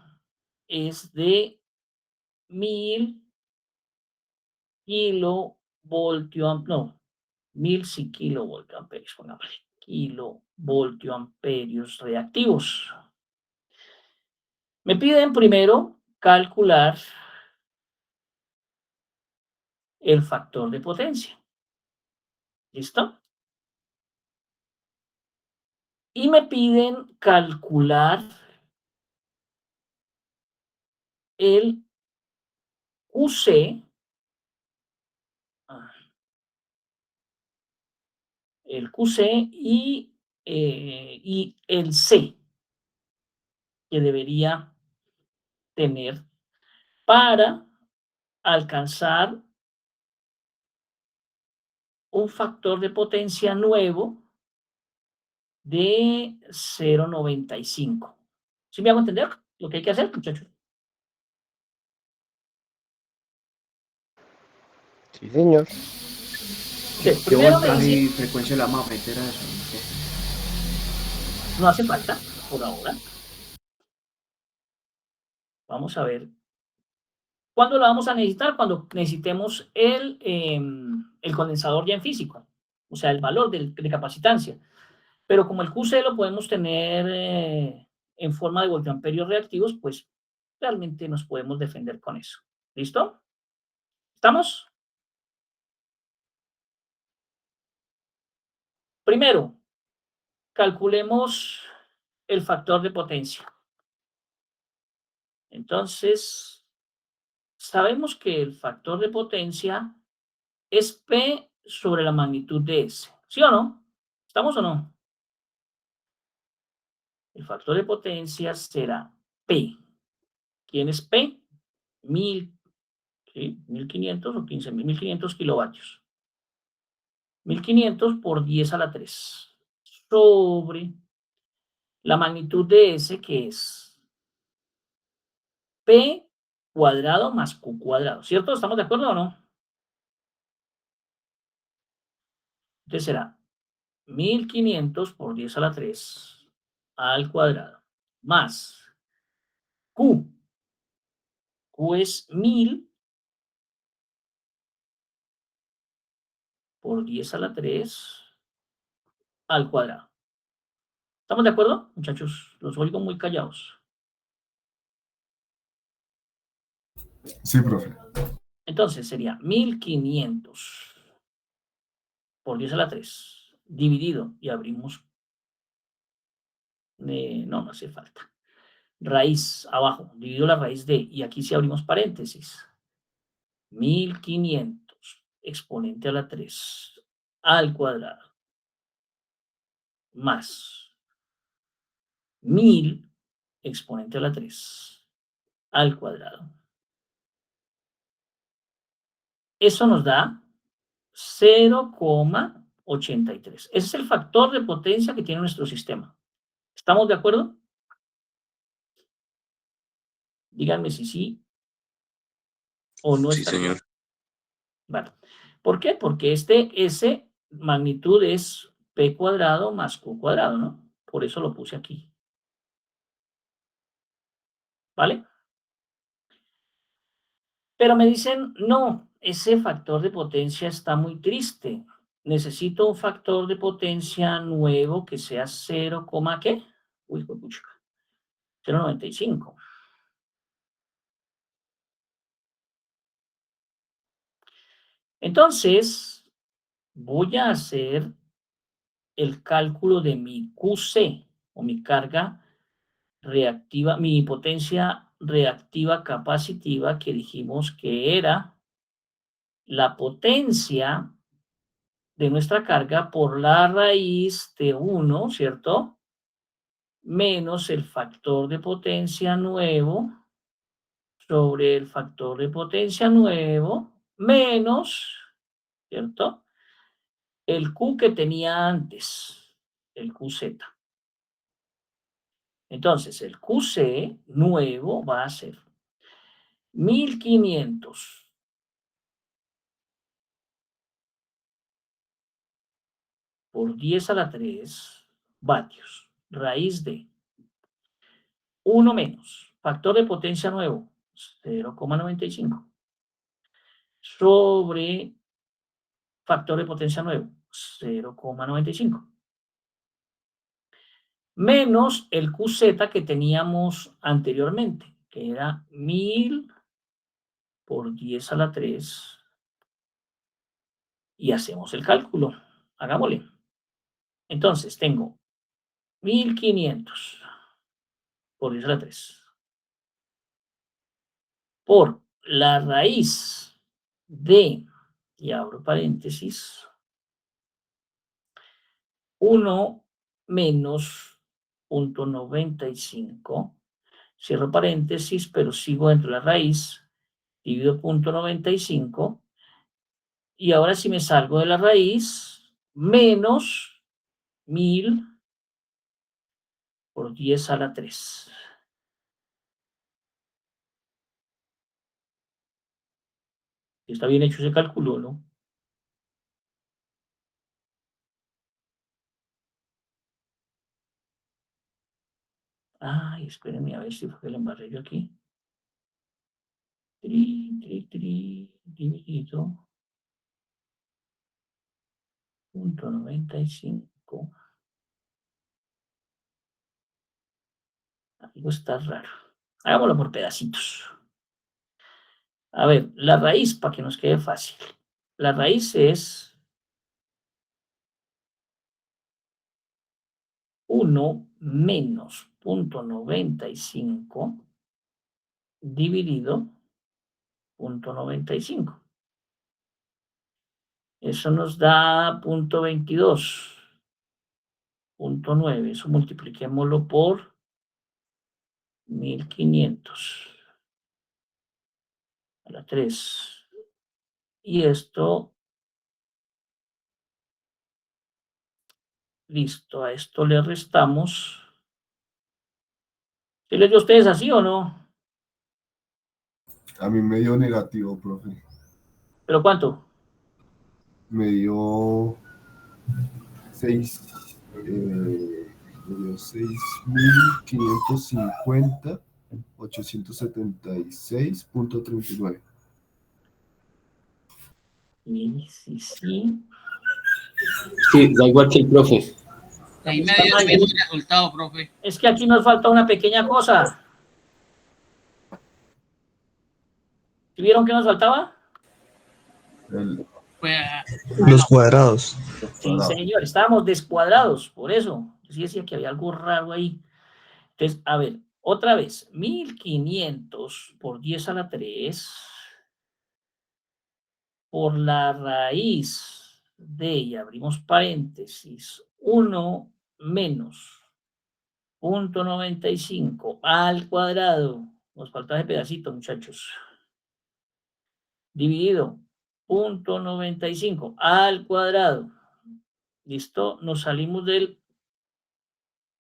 es de 1000 kilovoltio, no, 1000 sí, kilovoltamperios, pongámosle, kilovoltioamperios reactivos. Me piden primero calcular el factor de potencia. ¿Listo? Y me piden calcular el QC, y el C que debería tener para alcanzar un factor de potencia nuevo de 0,95. ¿Sí me hago entender lo que hay que hacer, muchachos? Sí, señor. Okay, ¿Qué primero me voltaje y dice, frecuencia la vamos a meter a eso? no hace falta por ahora. Vamos a ver. ¿Cuándo lo vamos a necesitar? Cuando necesitemos el condensador ya en físico, o sea, el valor de capacitancia. Pero como el QC lo podemos tener en forma de voltamperios reactivos, pues realmente nos podemos defender con eso. ¿Listo? ¿Estamos? Primero, calculemos el factor de potencia. Entonces, sabemos que el factor de potencia es P sobre la magnitud de S. ¿Sí o no? ¿Estamos o no? El factor de potencia será P. ¿Quién es P? 1000, ¿sí? 1500 o 15.000, 1500 kilovatios. 1500 por 10 a la 3 sobre la magnitud de S, que es P cuadrado más Q cuadrado. ¿Cierto? ¿Estamos de acuerdo o no? Entonces será 1500 por 10 a la 3 al cuadrado más Q. Q es 1000 por 10 a la 3 al cuadrado. ¿Estamos de acuerdo, muchachos? Los oigo muy callados. Sí, profe. Entonces sería 1500 por 10 a la 3 dividido, y abrimos, no hace falta, raíz abajo, dividido la raíz de, y aquí sí abrimos paréntesis, 1500 exponente a la 3 al cuadrado más 1000 exponente a la 3 al cuadrado. Eso nos da 0,83. Ese es el factor de potencia que tiene nuestro sistema. ¿Estamos de acuerdo? Díganme si sí o no. Sí, señor. Vale. ¿Por qué? Porque S magnitud es P cuadrado más Q cuadrado, ¿no? Por eso lo puse aquí. ¿Vale? Pero me dicen, no, ese factor de potencia está muy triste. Necesito un factor de potencia nuevo que sea 0, ¿qué? Uy, 0,95. Entonces, voy a hacer el cálculo de mi QC, o mi carga reactiva, mi potencia reactiva capacitiva, que dijimos que era la potencia de nuestra carga por la raíz de 1, ¿cierto? Menos el factor de potencia nuevo sobre el factor de potencia nuevo menos, ¿cierto? El Q que tenía antes, el QZ. Entonces, el QC nuevo va a ser 1500 por 10 a la 3 vatios, raíz de 1 menos factor de potencia nuevo, 0,95, sobre factor de potencia nuevo, 0,95, menos el QZ que teníamos anteriormente, que era 1000 por 10 a la 3, y hacemos el cálculo. Hagámosle. Entonces, tengo 1500 por 10 a la 3 por la raíz de, y abro paréntesis, 1 menos 0.95, cierro paréntesis, pero sigo dentro de la raíz, divido 0.95, y ahora si me salgo de la raíz, menos 1000 por 10 a la 3. Está bien hecho ese cálculo, ¿no? Ay, espérenme a ver si fue que le embarré yo aquí. Dividido 0.95. Algo está raro. Hagámoslo por pedacitos. A ver, la raíz, para que nos quede fácil. La raíz es 1 menos 0.95 dividido 0.95. Eso nos da 0.22, 0.9. Eso multipliquémoslo por 1500 a la 3. Y esto, listo, a esto le restamos. ¿Sí les dio a ustedes así o no? A mí me dio negativo, profe. ¿Pero cuánto? Me dio 6.550, 876.39. Sí, sí, sí. Sí, da igual que el profe. Ahí me dio el mismo resultado, profe. Es que aquí nos falta una pequeña cosa. ¿Sí vieron qué nos faltaba? Los cuadrados. Sí, señor, estábamos descuadrados, por eso. Sí decía que había algo raro ahí. Entonces, a ver, otra vez, 1500 por 10 a la 3 por la raíz de, y abrimos paréntesis, 1 menos 0.95 al cuadrado. Nos falta ese pedacito, muchachos. Dividido 0.95 al cuadrado. ¿Listo? Nos salimos del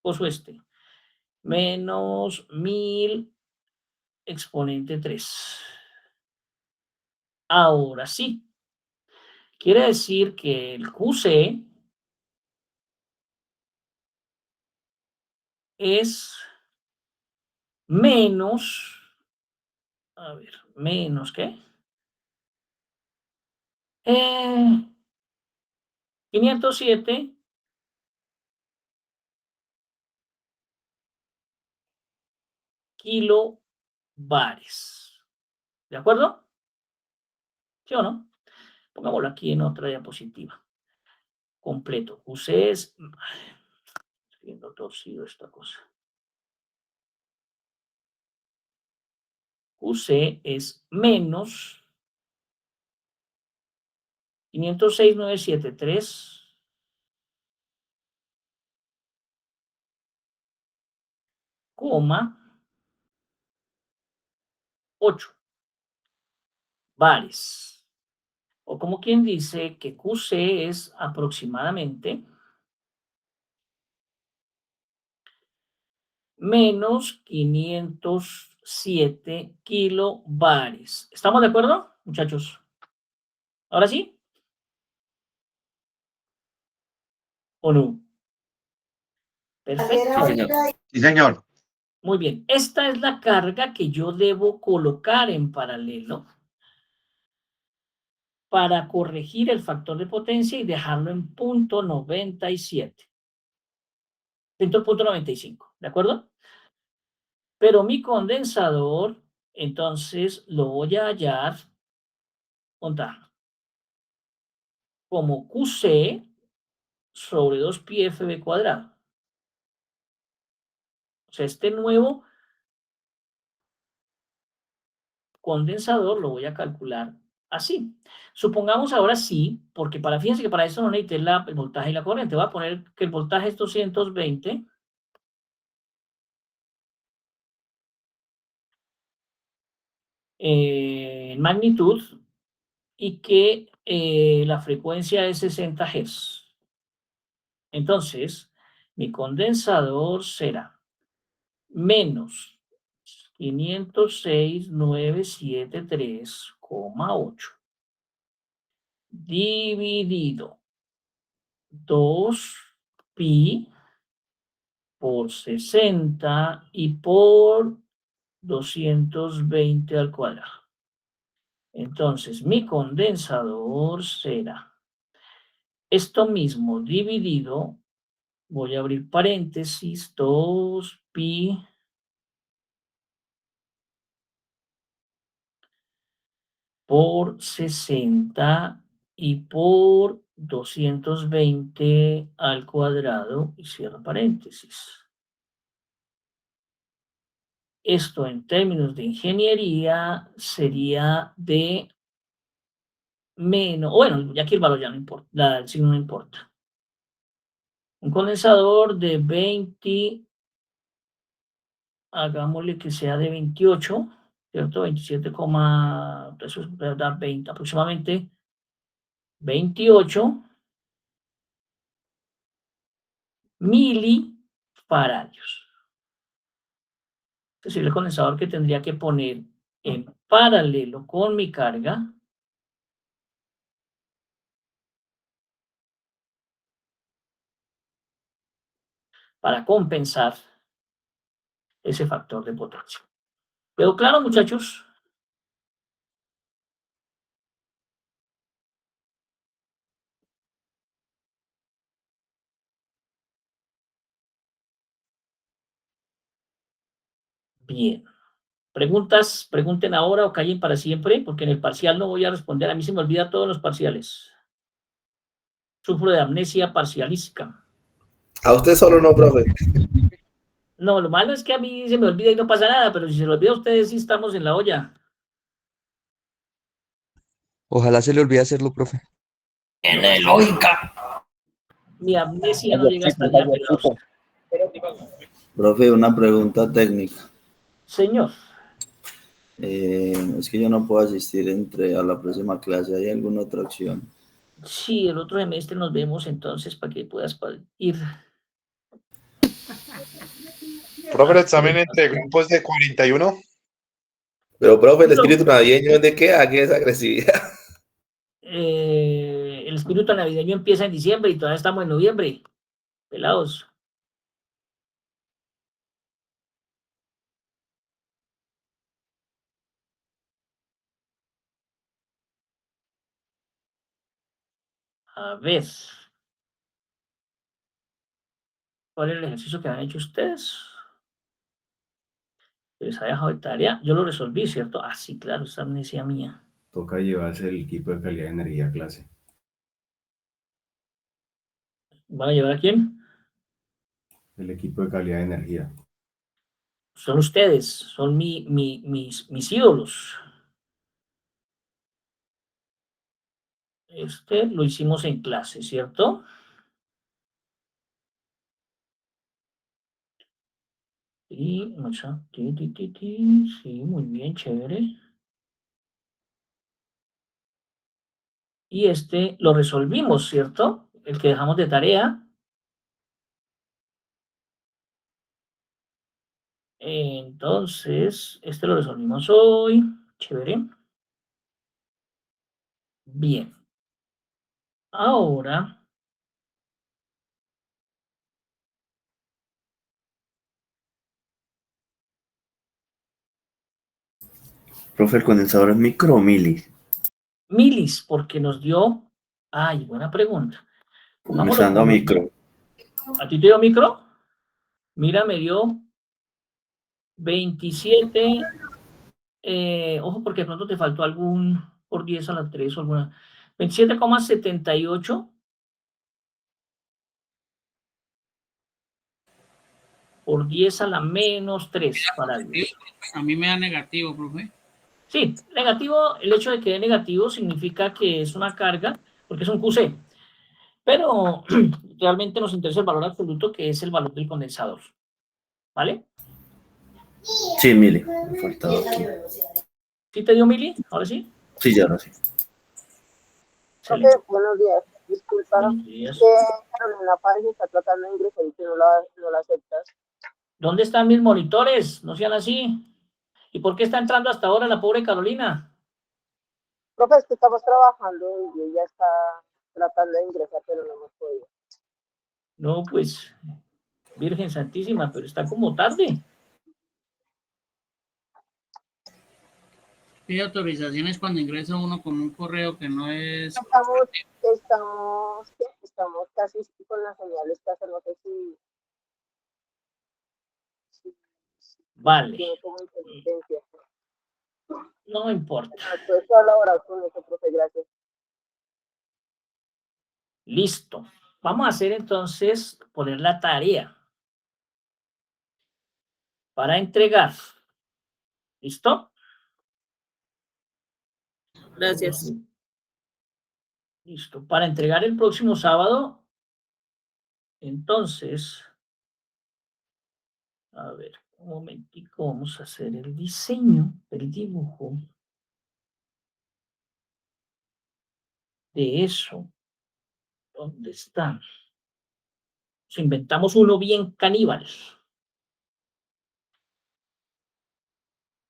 coso este. Menos 1000 exponente 3. Ahora sí. Quiere decir que el QC es menos, a ver, menos ¿qué? 507 kilobares. ¿De acuerdo? ¿Sí o no? Pongámoslo aquí en otra diapositiva. Completo. QC es... Estoy viendo torcido esta cosa. QC es menos 506,973 coma 8 bares. O como quien dice que QC es aproximadamente menos 507 kilobares. ¿Estamos de acuerdo, muchachos? ¿Ahora sí? ¿O no? Perfecto. Sí, señor. Muy bien. Esta es la carga que yo debo colocar en paralelo para corregir el factor de potencia y dejarlo en punto 97. Punto 95, ¿de acuerdo? Pero mi condensador, entonces, lo voy a hallar como QC sobre 2πfb cuadrado. O sea, este nuevo condensador lo voy a calcular así. Supongamos ahora sí, porque fíjense que para eso no necesité el voltaje y la corriente. Voy a poner que el voltaje es 220 en magnitud y que la frecuencia es 60 Hz. Entonces, mi condensador será menos 506,973,8 dividido 2pi por 60 y por 220 al cuadrado. Entonces, mi condensador será esto mismo dividido, voy a abrir paréntesis, 2pi por 60 y por 220 al cuadrado y cierro paréntesis. Esto en términos de ingeniería sería de menos, bueno, ya aquí el valor ya no importa, el signo no importa. Un condensador de 20, hagámosle que sea de 28, ¿cierto? 27, eso es verdad, 20, aproximadamente 28 milifaradios. Es decir, el condensador que tendría que poner en paralelo con mi carga para compensar ese factor de potencia. ¿Quedó claro, muchachos? Bien. ¿Preguntas? Pregunten ahora o callen para siempre, porque en el parcial no voy a responder. A mí se me olvida todos los parciales. Sufro de amnesia parcialística. A usted solo no, profe. No, lo malo es que a mí se me olvida y no pasa nada, pero si se lo olvida a ustedes, sí estamos en la olla. Ojalá se le olvide hacerlo, profe. Tiene lógica. Mi amnesia no llega hasta allá, pelados. Profe, una pregunta técnica. Señor. Es que yo no puedo asistir a la próxima clase. ¿Hay alguna otra opción? Sí, el otro semestre nos vemos entonces para que puedas ir. Profe, el examen entre grupos de 41. Pero, profe, el espíritu navideño, ¿dónde queda? ¿Qué es agresividad? El espíritu navideño empieza en diciembre y todavía estamos en noviembre. Pelados. A ver. ¿Cuál es el ejercicio que han hecho ustedes? ¿Les ha dejado de tarea? Yo lo resolví, ¿cierto? Ah, sí, claro, esa amnesia mía. Toca llevarse el equipo de calidad de energía a clase. ¿Van a llevar a quién? El equipo de calidad de energía. Son ustedes, son mis ídolos. Este lo hicimos en clase, ¿cierto? Y, sí, muy bien, chévere. Y este lo resolvimos, ¿cierto? El que dejamos de tarea. Entonces, este lo resolvimos hoy. Chévere. Bien. Ahora, Profe, ¿el condensador es micro o mili? milis, porque nos dio... Ay, buena pregunta. Me está dando micro. ¿A ti te dio micro? Mira, me dio 27. Ojo, porque de pronto te faltó algún por 10 a la 3 o alguna. 27,78 por 10 a la menos 3 para Dios. A mí me da negativo, profe. Sí, negativo, el hecho de que dé negativo significa que es una carga, porque es un QC. Pero realmente nos interesa el valor absoluto, que es el valor del condensador. ¿Vale? Sí, mili. Me faltaba aquí. ¿Sí te dio mili? ¿Ahora sí? Sí, ya, ahora sí. Profe, buenos días. Disculpa, Buenos días. que Carolina Páez está tratando de ingresar y que no la aceptas. ¿Dónde están mis monitores? No sean así. ¿Y por qué está entrando hasta ahora la pobre Carolina? Profe, es que estamos trabajando y ella está tratando de ingresar, pero no hemos podido. No, pues, Virgen Santísima, pero está como tarde. Pide autorizaciones cuando ingresa uno con un correo que no es... Estamos casi con las señales que hacer, no sé si Vale. tiene como intermitencia. No importa. Puedes colaborar con eso, profe, gracias. Listo. Vamos a hacer entonces, poner la tarea para entregar. ¿Listo? Gracias. Listo. Para entregar el próximo sábado, entonces, a ver, un momentico, vamos a hacer el diseño, el dibujo de eso. ¿Dónde está? Nos inventamos uno bien caníbal.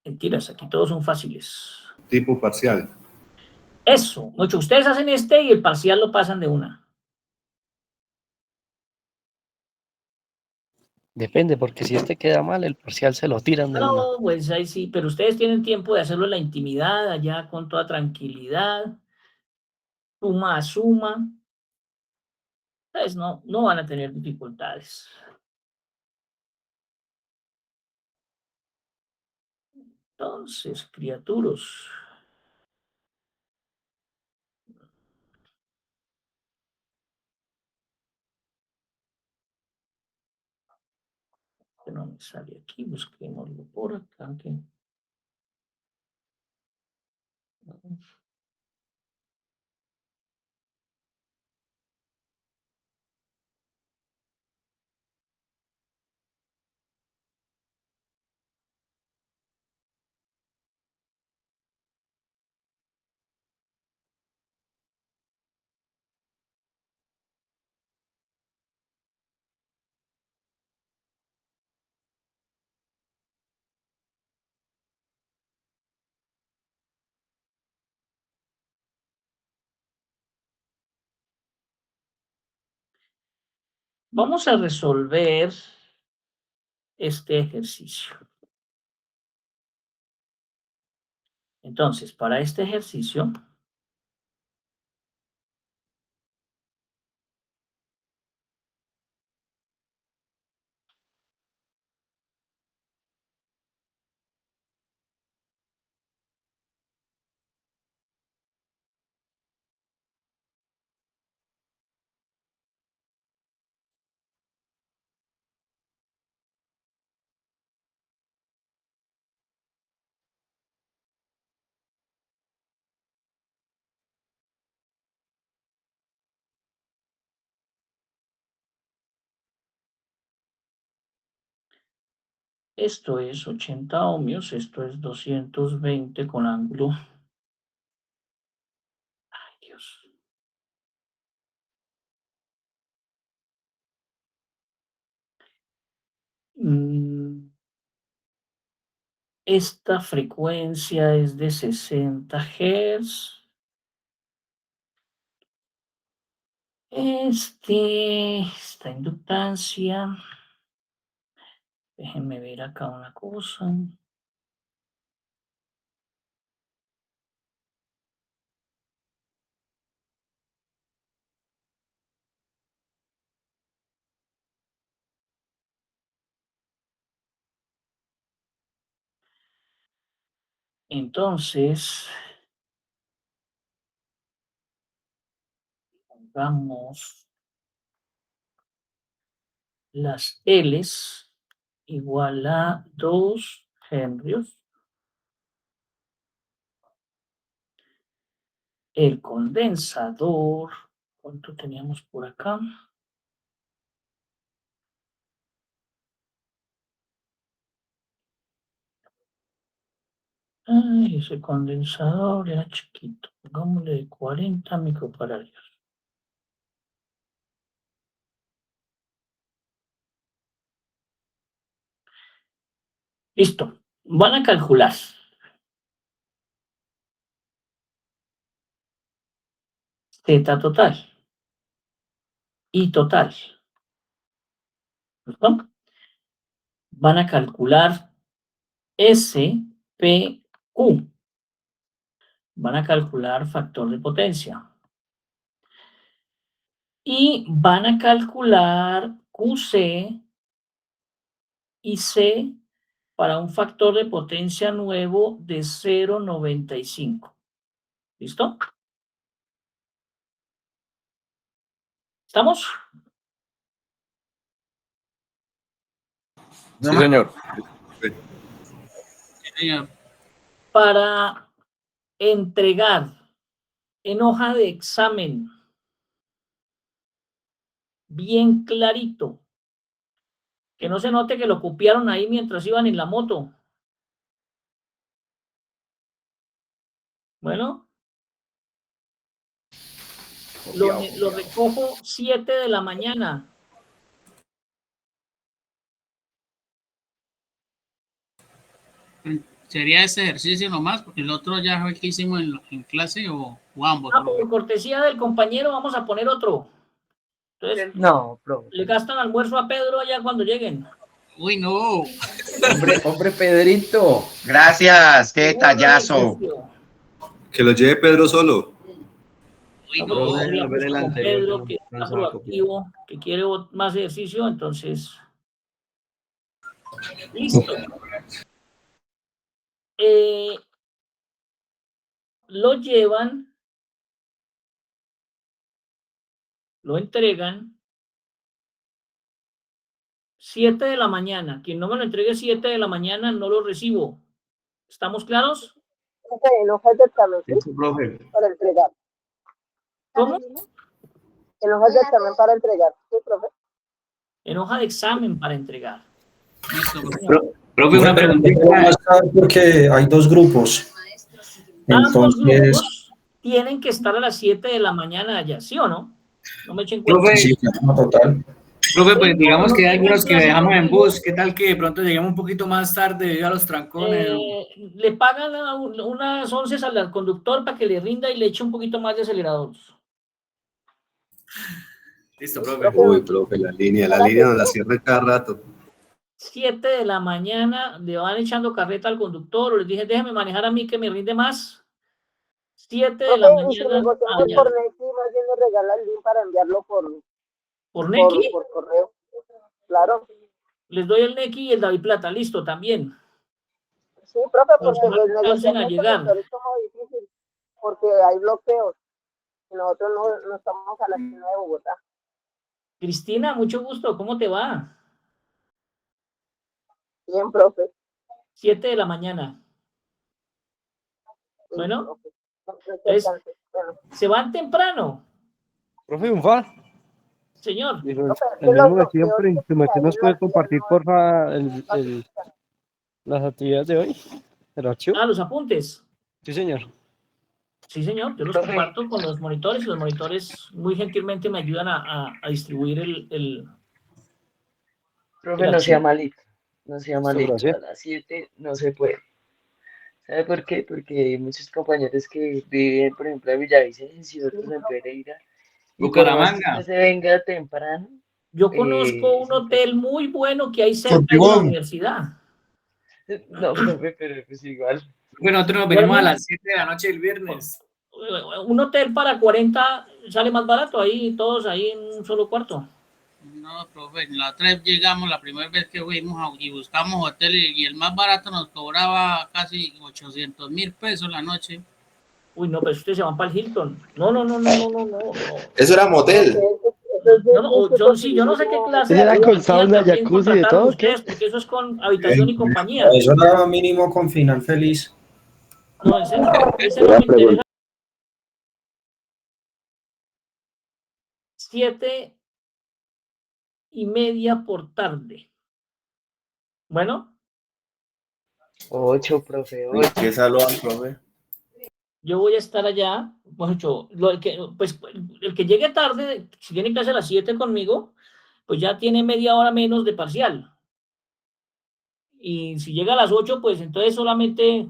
Mentiras, aquí todos son fáciles. Tipo parcial. Eso, muchos. Ustedes hacen este y el parcial lo pasan de una. Depende, porque si este queda mal, el parcial se lo tiran de una. No, pues ahí sí, pero ustedes tienen tiempo de hacerlo en la intimidad, allá con toda tranquilidad, suma a suma. Entonces no van a tener dificultades. Entonces, criaturas. Que no me sale aquí, busquémoslo por acá. Que... Vamos a resolver este ejercicio. Entonces, para este ejercicio, Esto es 80 ohmios, esto es 220 con ángulo. Ay, Dios. Esta frecuencia es de 60 Hz. Esta inductancia. Déjenme ver acá una cosa. Entonces, pongamos las L's igual a 2 henrios. El condensador, ¿cuánto teníamos por acá? Ay, ese condensador era chiquito. Pongámosle de 40 microfaradios. Listo. Van a calcular. Zeta total. Y total. ¿Listo? Van a calcular SPQ. Van a calcular factor de potencia. Y van a calcular QC y C para un factor de potencia nuevo de 0,95. ¿Listo? ¿Estamos? Sí, señor. Para entregar en hoja de examen bien clarito, que no se note que lo copiaron ahí mientras iban en la moto. Bueno, lo recojo 7 de la mañana. ¿Sería ese ejercicio nomás? Porque el otro ya fue el que hicimos en clase o ambos. Por cortesía del compañero vamos a poner otro. Entonces, No, profe. le gastan almuerzo a Pedro allá cuando lleguen. Uy, no. Hombre, Pedrito. Gracias, qué detallazo. Que lo lleve Pedro solo. Uy, no. Con Pedro, que está proactivo, que quiere más ejercicio, entonces. Listo. Lo llevan, lo entregan 7 de la mañana. Quien no me lo entregue 7 de la mañana no lo recibo. ¿Estamos claros? En hojas de examen, ¿sí? Sí, profe. Para entregar. ¿Cómo? En hojas de examen para entregar, ¿sí, profe? En hoja de examen para entregar. Profe, una pregunta. Porque hay dos grupos. Ambos Entonces, grupos tienen que estar a las 7 de la mañana allá, ¿sí o no? No me echen cuenta. Profe, sí, no, total. Profe, pues digamos que hay algunos que dejamos en bus. ¿Qué tal que de pronto lleguemos un poquito más tarde debido a los trancones? Le pagan unas 11 al conductor para que le rinda y le eche un poquito más de acelerador. Listo, profe. Uy, profe, la línea nos la cierra cada rato. 7 de la mañana le van echando carreta al conductor o les dije, déjame manejar a mí que me rinde más. 7 de la mañana. Y si negociamos por Neki, más bien nos regala el link para enviarlo ¿Por Neki? por correo. Claro. Les doy el Neki y el David Plata, listo, también. Sí, profe, porque Pues, los alcancen a negociaciones llegar. es como difícil, porque hay bloqueos. Y nosotros no estamos a la esquina de Bogotá. Cristina, mucho gusto, ¿cómo te va? Bien, profe. 7 de la mañana. Sí, Bueno, profe. Bueno. ¿se van temprano? Profe Unfal, Señor. el mismo de siempre, si usted nos puede compartir, porfa, el las actividades de hoy, el archivo. Ah, los apuntes. Sí, señor. Sí, señor, yo los comparto con los monitores y los monitores muy gentilmente me ayudan a distribuir el Profe, no sea archivo. malito, no sea malito. ¿sí? A las 7 no se puede. ¿Sabe por qué? Porque hay muchos compañeros que viven, por ejemplo, en Villavicencio, otros en Pereira. Y por más que Bucaramanga. usted se venga temprano, Yo conozco un hotel muy bueno que hay cerca de la Sortigón. universidad. no, profe, pero pues igual. Bueno, nosotros nos venimos a las 7 de la noche del viernes. Un hotel para 40 sale más barato, ahí todos ahí en un solo cuarto. No, profe, la otra vez llegamos, la primera vez que fuimos y buscamos hotel y el más barato nos cobraba casi 800.000 pesos la noche. Uy, no, pero ustedes se van para el Hilton. No. Eso era motel. Yo no sé qué clase ¿Era con compañía sauna, también jacuzzi y de contrataron todo, qué? ustedes, porque eso es con habitación y compañía. Eso era mínimo con final feliz. No, ese no me interesa. 7:30 por tarde. Bueno. 8, profe, ¿En 8. qué salón, profe? Yo voy a estar allá, el que llegue tarde, si tiene clase a las 7 conmigo, pues ya tiene media hora menos de parcial. Y si llega a las 8, pues entonces solamente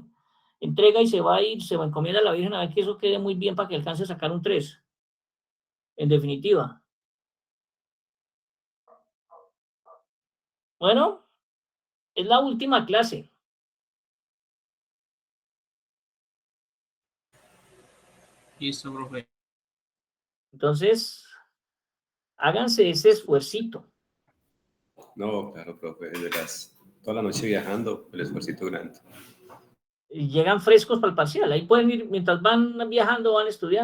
entrega y se va a ir, se va a encomienda a la Virgen a ver que eso quede muy bien para que alcance a sacar un 3. En definitiva. Bueno, es la última clase. Listo, profe. Entonces, háganse ese esfuercito. No, claro, profe, toda la noche viajando, el esfuercito grande. Y llegan frescos para el parcial. Ahí pueden ir, mientras van viajando, van estudiando.